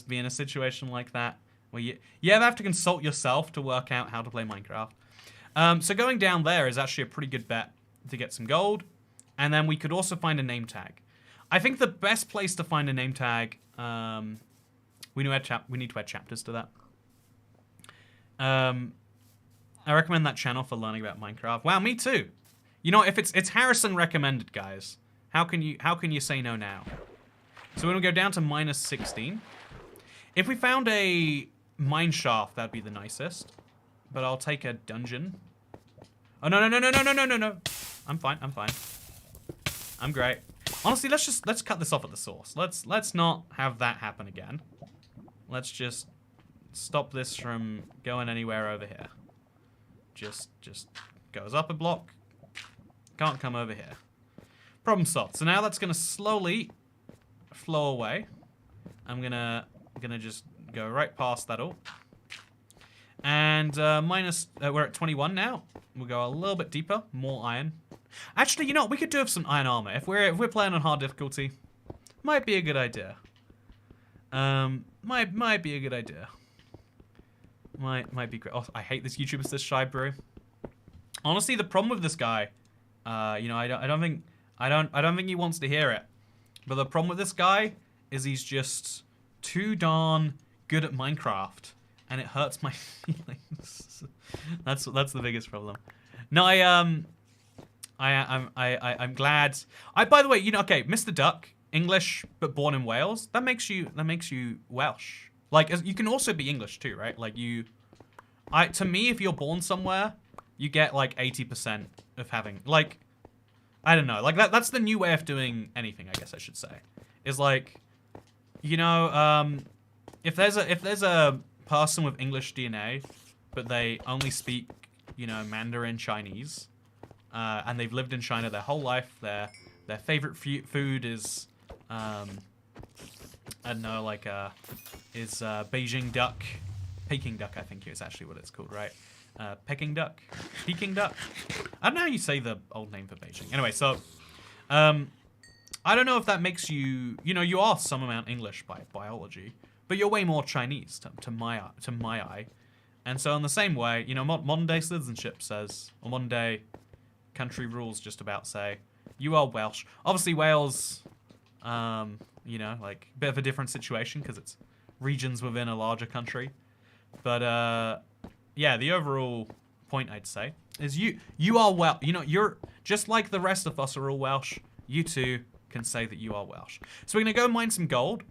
be in a situation like that where you ever have to consult yourself to work out how to play Minecraft? So going down there is actually a pretty good bet to get some gold, and then we could also find a name tag. I think the best place to find a name tag, we need to add chapters to that. I recommend that channel for learning about Minecraft. Wow, me too. You know, if it's Harrison recommended, guys. How can you say no now? So we're gonna go down to -16. If we found a mine shaft, that'd be the nicest. But I'll take a dungeon. Oh no. I'm fine. I'm great. Honestly, let's cut this off at the source. Let's not have that happen again. Let's just stop this from going anywhere over here. Just goes up a block. Can't come over here. Problem solved. So now that's gonna slowly flow away. I'm gonna just go right past that all. And we're at 21 now. We'll go a little bit deeper, more iron. Actually, you know what? We could do with some iron armor. If we're playing on hard difficulty, might be a good idea. Might be a good idea. Might be great. Oh, I hate this YouTuber, this Shy Brew. Honestly, the problem with this guy, you know, I don't think he wants to hear it. But the problem with this guy is he's just too darn good at Minecraft, and it hurts my feelings. That's the biggest problem. No, I'm glad. By the way, okay, Mr. Duck, English but born in Wales. That makes you Welsh. Like, you can also be English too, right? Like to me, if you're born somewhere, you get like 80% of having, like, I don't know, like that's the new way of doing anything, I guess I should say. Is like, if there's a person with English DNA, but they only speak, Mandarin Chinese, and they've lived in China their whole life, their favorite food is, I don't know, like, is Beijing duck, Peking duck, I think is actually what it's called, right? Peking duck? Peking duck? I don't know how you say the old name for Beijing. Anyway, so, I don't know if that makes you, you are some amount English by biology, but you're way more Chinese to my eye. And so in the same way, modern day citizenship says, or modern day country rules just about say, you are Welsh. Obviously Wales, like a bit of a different situation because it's regions within a larger country. But, yeah, the overall point I'd say is you are Welsh. You're just like the rest of us are all Welsh. You too can say that you are Welsh. So we're going to go mine some gold,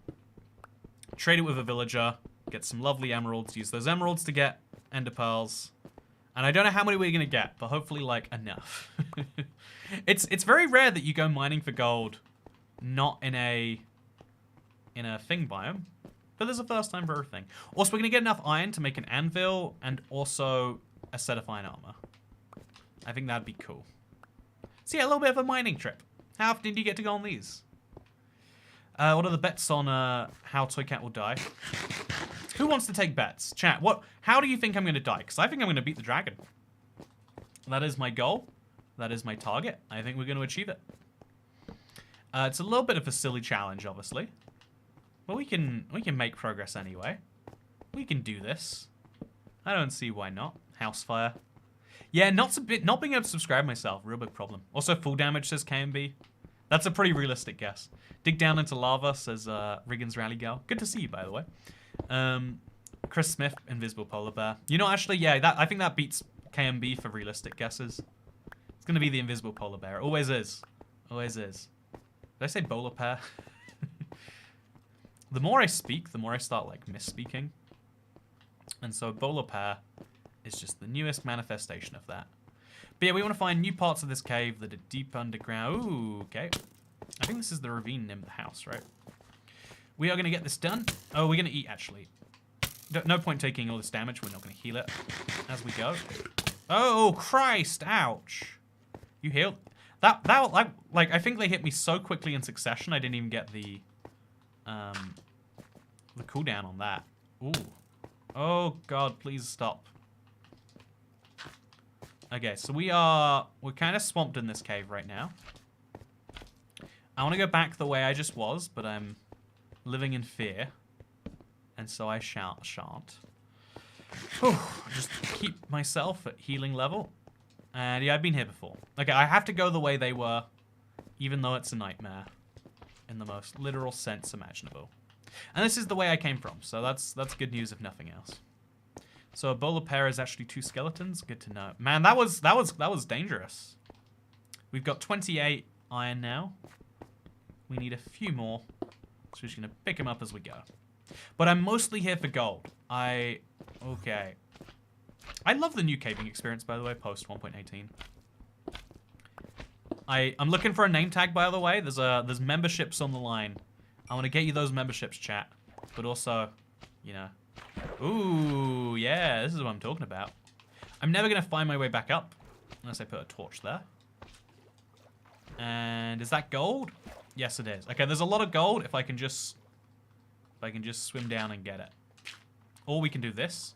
trade it with a villager, get some lovely emeralds, use those emeralds to get ender pearls. And I don't know how many we're going to get, but hopefully, like, enough. It's very rare that you go mining for gold not in a thing biome. But there's a first time for everything. Also, we're going to get enough iron to make an anvil and also a set of iron armor. I think that'd be cool. So yeah, a little bit of a mining trip. How often do you get to go on these? What are the bets on how Toycat will die? Who wants to take bets? Chat, how do you think I'm going to die? Because I think I'm going to beat the dragon. That is my goal. That is my target. I think we're going to achieve it. It's a little bit of a silly challenge, obviously. But we can make progress anyway. We can do this. I don't see why not. Housefire. Yeah, not being able to subscribe myself, real big problem. Also, full damage says KMB. That's a pretty realistic guess. Dig down into lava says Riggins Rally Gal. Good to see you, by the way. Chris Smith, Invisible Polar Bear. Actually, yeah, I think that beats KMB for realistic guesses. It's gonna be the Invisible Polar Bear. It always is. Always is. Did I say bowler pair? The more I speak, the more I start, like, misspeaking. And so bowler pair is just the newest manifestation of that. But yeah, we want to find new parts of this cave that are deep underground. Ooh, okay. I think this is the ravine near the house, right? We are going to get this done. Oh, we're going to eat, actually. No point taking all this damage. We're not going to heal it as we go. Oh, Christ. Ouch. You healed? That like, I think they hit me so quickly in succession, I didn't even get the cooldown on that. Ooh. Oh, God, please stop. Okay, so we're kind of swamped in this cave right now. I want to go back the way I just was, but I'm living in fear. And so I shan't. Whew, just keep myself at healing level. And yeah, I've been here before. Okay, I have to go the way they were, even though it's a nightmare. In the most literal sense imaginable. And this is the way I came from, so that's good news if nothing else. So a bowler pair is actually 2 skeletons. Good to know. Man, that was dangerous. We've got 28 iron now. We need a few more. So we're just gonna pick them up as we go. But I'm mostly here for gold. Okay. I love the new caving experience, by the way, post 1.18. I'm looking for a name tag, by the way. There's memberships on the line. I want to get you those memberships, chat. But also, ooh, yeah, this is what I'm talking about. I'm never going to find my way back up unless I put a torch there. And is that gold? Yes, it is. Okay, there's a lot of gold if I can just swim down and get it. Or we can do this.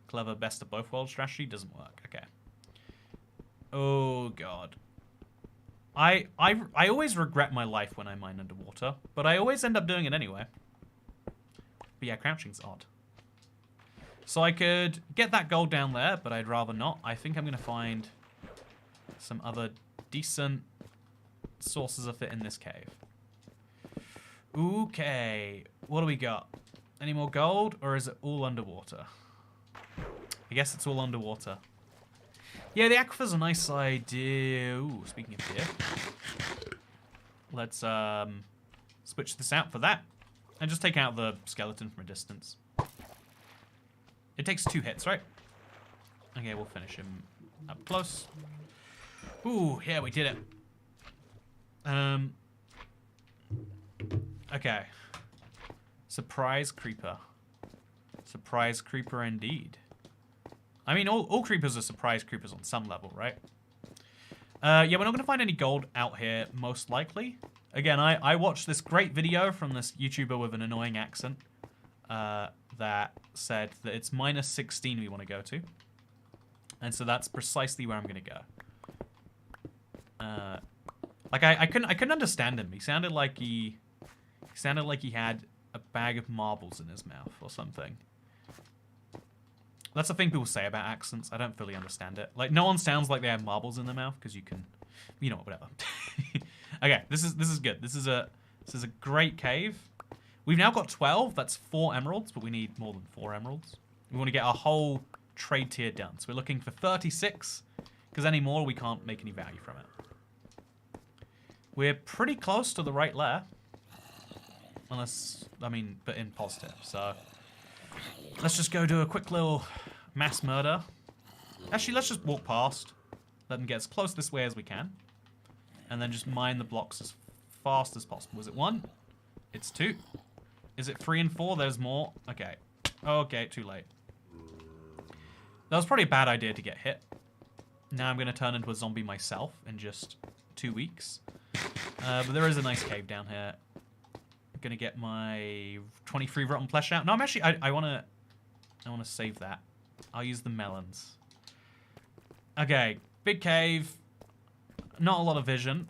Clever best of both worlds strategy doesn't work. Okay. Oh, God. I always regret my life when I mine underwater, but I always end up doing it anyway. But yeah, crouching's odd. So I could get that gold down there, but I'd rather not. I think I'm going to find some other decent sources of it in this cave. Okay. What do we got? Any more gold, or is it all underwater? I guess it's all underwater. Yeah, the aquifer's a nice idea. Ooh, speaking of deer. Let's switch this out for that. And just take out the skeleton from a distance. It takes 2 hits, right? Okay, we'll finish him up close. Ooh, yeah, we did it. Okay. Surprise creeper. Surprise creeper indeed. I mean, all creepers are surprise creepers on some level, right? Yeah, we're not going to find any gold out here, most likely. Again, I watched this great video from this YouTuber with an annoying accent that said that it's -16 we want to go to. And so that's precisely where I'm going to go. Like, I couldn't understand him. He sounded like he had a bag of marbles in his mouth or something. That's the thing people say about accents. I don't fully understand it. Like, no one sounds like they have marbles in their mouth because you can, you know, whatever. Okay, this is good. This is a great cave. We've now got 12. That's 4 emeralds, but we need more than 4 emeralds. We want to get our whole trade tier done. So we're looking for 36 because any more we can't make any value from it. We're pretty close to the right layer. Unless, I mean, but in positive. So let's just go do a quick little mass murder. Actually, let's just walk past. Let them get as close this way as we can. And then just mine the blocks as fast as possible. Is it 1? It's 2. Is it 3 and 4? There's more. Okay. Okay, too late. That was probably a bad idea to get hit. Now I'm going to turn into a zombie myself in just 2 weeks. But there is a nice cave down here. I'm going to get my 23 rotten flesh out. No, I'm actually... I want to save that. I'll use the melons. Okay. Big cave. Not a lot of vision.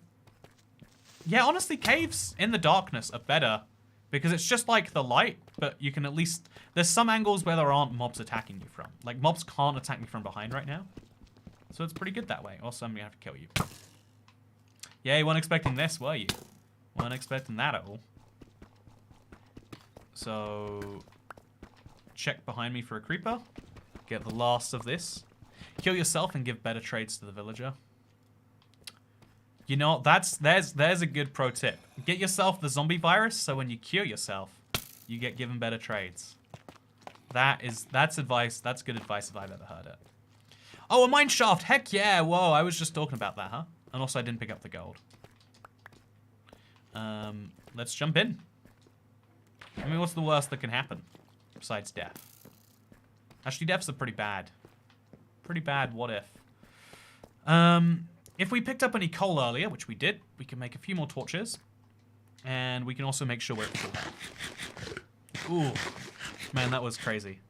Yeah, honestly, caves in the darkness are better. Because it's just like the light, but you can at least... There's some angles where there aren't mobs attacking you from. Like, mobs can't attack me from behind right now. So it's pretty good that way. Also, I'm going to have to kill you. Yeah, you weren't expecting this, were you? Weren't expecting that at all. So... Check behind me for a creeper. Get the last of this. Kill yourself and give better trades to the villager. You know, there's a good pro tip. Get yourself the zombie virus, so when you cure yourself, you get given better trades. That's advice. That's good advice if I've ever heard it. Oh, a mine shaft! Heck yeah! Whoa, I was just talking about that, huh? And also, I didn't pick up the gold. Let's jump in. I mean, what's the worst that can happen besides death? Actually, death's a pretty bad what if. If we picked up any coal earlier, which we did, we can make a few more torches. And we can also make sure we're at full health. Ooh. Man, that was crazy.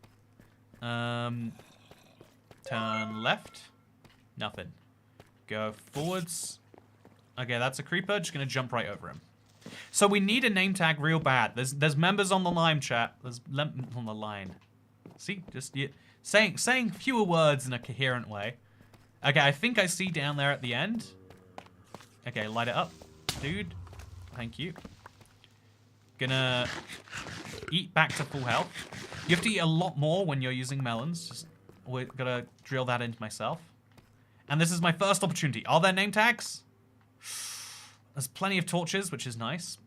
Turn left. Nothing. Go forwards. Okay, that's a creeper. Just gonna jump right over him. So we need a name tag real bad. There's members on the line, chat. There's on the line. See? Just saying fewer words in a coherent way. Okay, I think I see down there at the end. Okay, light it up. Dude. Thank you. Gonna eat back to full health. You have to eat a lot more when you're using melons. Just we're gonna drill that into myself. And this is my first opportunity. Are there name tags? There's plenty of torches, which is nice.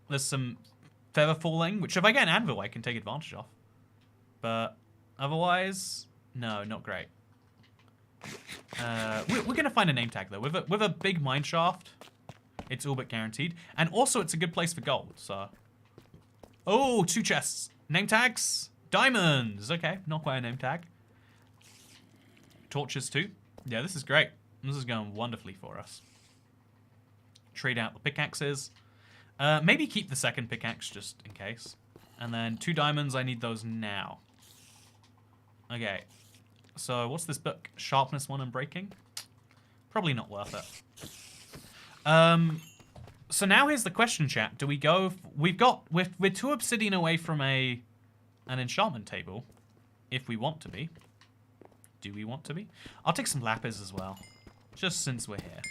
There's some feather falling, which if I get an anvil, I can take advantage of. But otherwise, no, not great. We're gonna find a name tag though. With a big mine shaft, it's all but guaranteed. And also, it's a good place for gold. So, oh, 2 chests, name tags, diamonds. Okay, not quite a name tag. Torches too. Yeah, this is great. This is going wonderfully for us. Trade out the pickaxes. Maybe keep the second pickaxe just in case. And then 2 diamonds. I need those now. Okay. So what's this book? Sharpness 1 and breaking? Probably not worth it. So now here's the question, chat. Do we go... We're 2 obsidian away from an enchantment table. If we want to be. Do we want to be? I'll take some lapis as well. Just since we're here.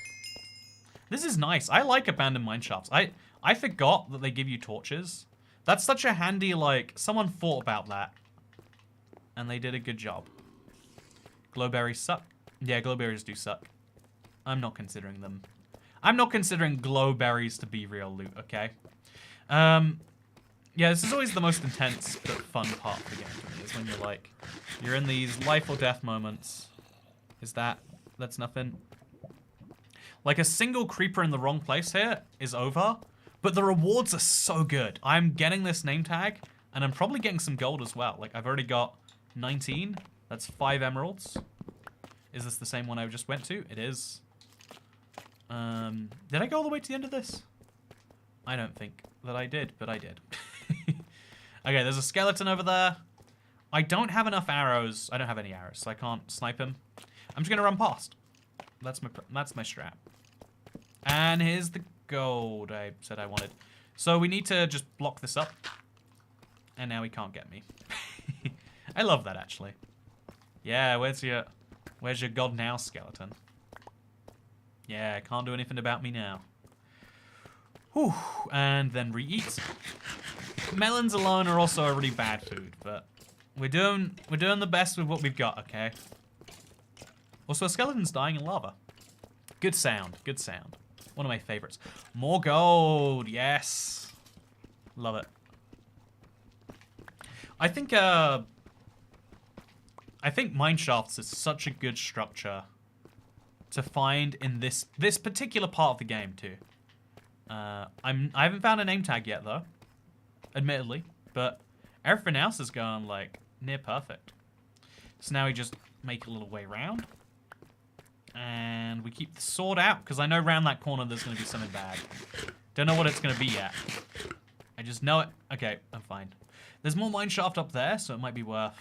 This is nice. I like abandoned mine shafts. I forgot that they give you torches. That's such a handy, like... Someone thought about that. And they did a good job. Glowberries suck. Yeah, glowberries do suck. I'm not considering them. I'm not considering glowberries to be real loot, okay? Yeah, this is always the most intense but fun part of the game for me, is when you're like, you're in these life or death moments. That's nothing. Like a single creeper in the wrong place here is over, but the rewards are so good. I'm getting this name tag, and I'm probably getting some gold as well. Like I've already got 19, that's 5 emeralds. Is this the same one I just went to? It is. Did I go all the way to the end of this? I don't think that I did, but I did. Okay, there's a skeleton over there. I don't have enough arrows. I don't have any arrows, so I can't snipe him. I'm just gonna run past. That's my strat. And here's the gold I said I wanted. So we need to just block this up. And now he can't get me. I love that, actually. Yeah, where's your god now, skeleton? Yeah, can't do anything about me now. Whew, and then re-eat. Melons alone are also a really bad food, but we're doing the best with what we've got, okay? Also, a skeleton's dying in lava. Good sound, good sound. One of my favorites. More gold, yes. Love it. I think Mineshafts is such a good structure to find in this particular part of the game too. I haven't found a name tag yet though, admittedly, but everything else is going like near perfect. So now we just make a little way around, and we keep the sword out because I know around that corner there's going to be something bad. Don't know what it's going to be yet. I just know it. Okay, I'm fine. There's more mineshaft up there, so it might be worth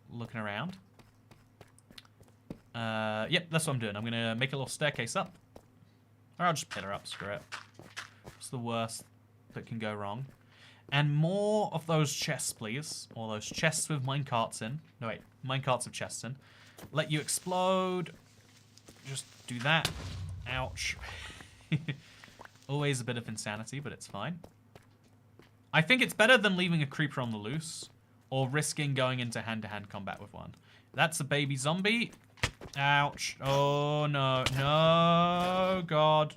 looking around. Yep, that's what I'm doing. I'm going to make a little staircase up. Or I'll just pillar up, screw it. What's the worst that can go wrong? And more of those chests, please. Or those chests with minecarts in. No, wait. Minecarts with chests in. Let you explode. Just do that. Ouch. Always a bit of insanity, but it's fine. I think it's better than leaving a creeper on the loose. Or risking going into hand-to-hand combat with one. That's a baby zombie. Ouch. Oh, no. No, God.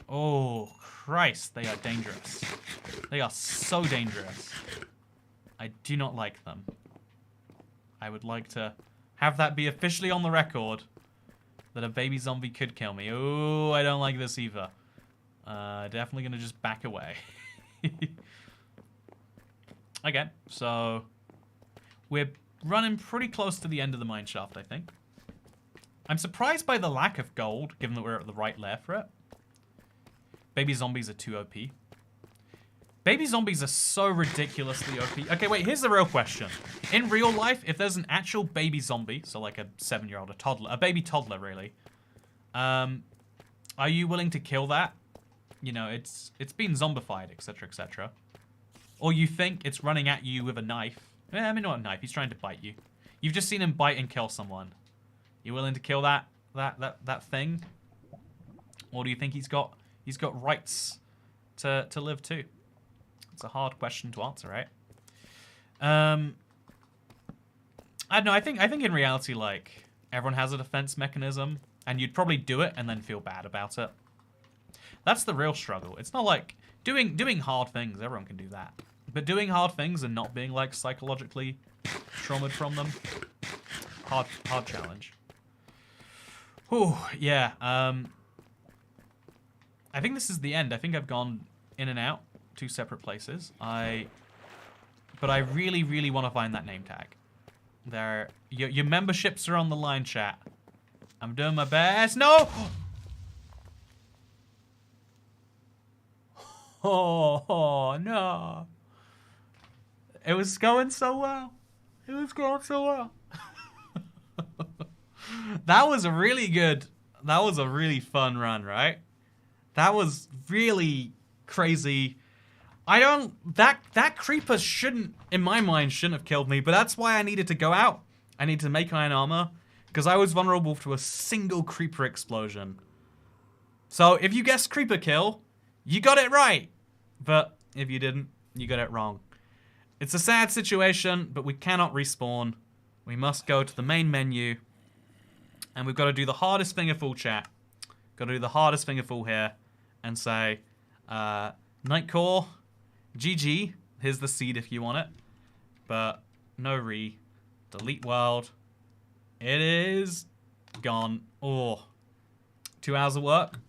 Oh, Christ. They are dangerous. They are so dangerous. I do not like them. I would like to have that be officially on the record that a baby zombie could kill me. Oh, I don't like this either. Definitely going to just back away. Okay, so we're running pretty close to the end of the mineshaft, I think. I'm surprised by the lack of gold, given that we're at the right layer for it. Baby zombies are too OP. Baby zombies are so ridiculously OP. Okay, wait, here's the real question. In real life, if there's an actual baby zombie, so like a 7-year-old, a toddler, a baby toddler, really, are you willing to kill that? You know, it's been zombified, etc., etc. Or you think it's running at you with a knife. I mean, not a knife. He's trying to bite you. You've just seen him bite and kill someone. You willing to kill that thing? Or do you think he's got rights to live too? It's a hard question to answer, right? I don't know. I think in reality, like, everyone has a defense mechanism, and you'd probably do it and then feel bad about it. That's the real struggle. It's not like doing hard things. Everyone can do that. But doing hard things and not being, like, psychologically traumatized from them, hard challenge. Whew, yeah. I think this is the end. I think I've gone in and out 2 separate places. But I really, really want to find that name tag. Your memberships are on the line, chat. I'm doing my best. No! Oh, no. It was going so well. It was going so well. That was a really fun run, right? That was really crazy. That creeper shouldn't, in my mind, shouldn't have killed me, but that's why I needed to go out. I needed to make iron armor, because I was vulnerable to a single creeper explosion. So if you guessed creeper kill, you got it right. But if you didn't, you got it wrong. It's a sad situation, but we cannot respawn. We must go to the main menu And we've got to do the hardest fingerful, chat. Got to do the hardest fingerful here and say, NIGHTCORE, GG. Here's the seed if you want it. But no delete world. It is gone. Oh, 2 hours of work.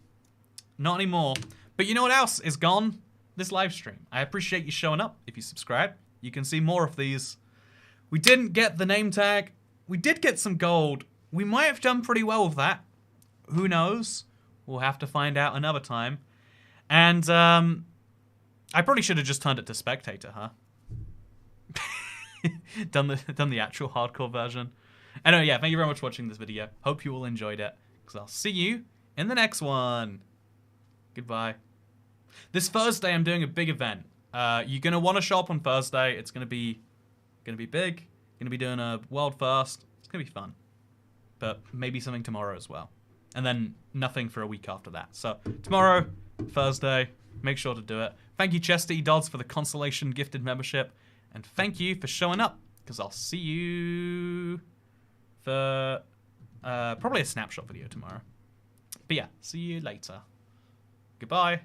Not anymore. But you know what else is gone? This live stream. I appreciate you showing up. If you subscribe, you can see more of these. We didn't get the name tag. We did get some gold. We might have done pretty well with that. Who knows? We'll have to find out another time. And I probably should have just turned it to spectator, huh? done the actual hardcore version. Anyway, yeah, thank you very much for watching this video. Hope you all enjoyed it. Because I'll see you in the next one. Goodbye. This Thursday, I'm doing a big event. You're gonna want to show up on Thursday. It's gonna be big. Gonna be doing a world first. It's gonna be fun. But maybe something tomorrow as well. And then nothing for a week after that. So tomorrow, Thursday, make sure to do it. Thank you, Chester E. Dodds, for the Constellation gifted membership. And thank you for showing up, because I'll see you for probably a snapshot video tomorrow. But yeah, see you later. Goodbye.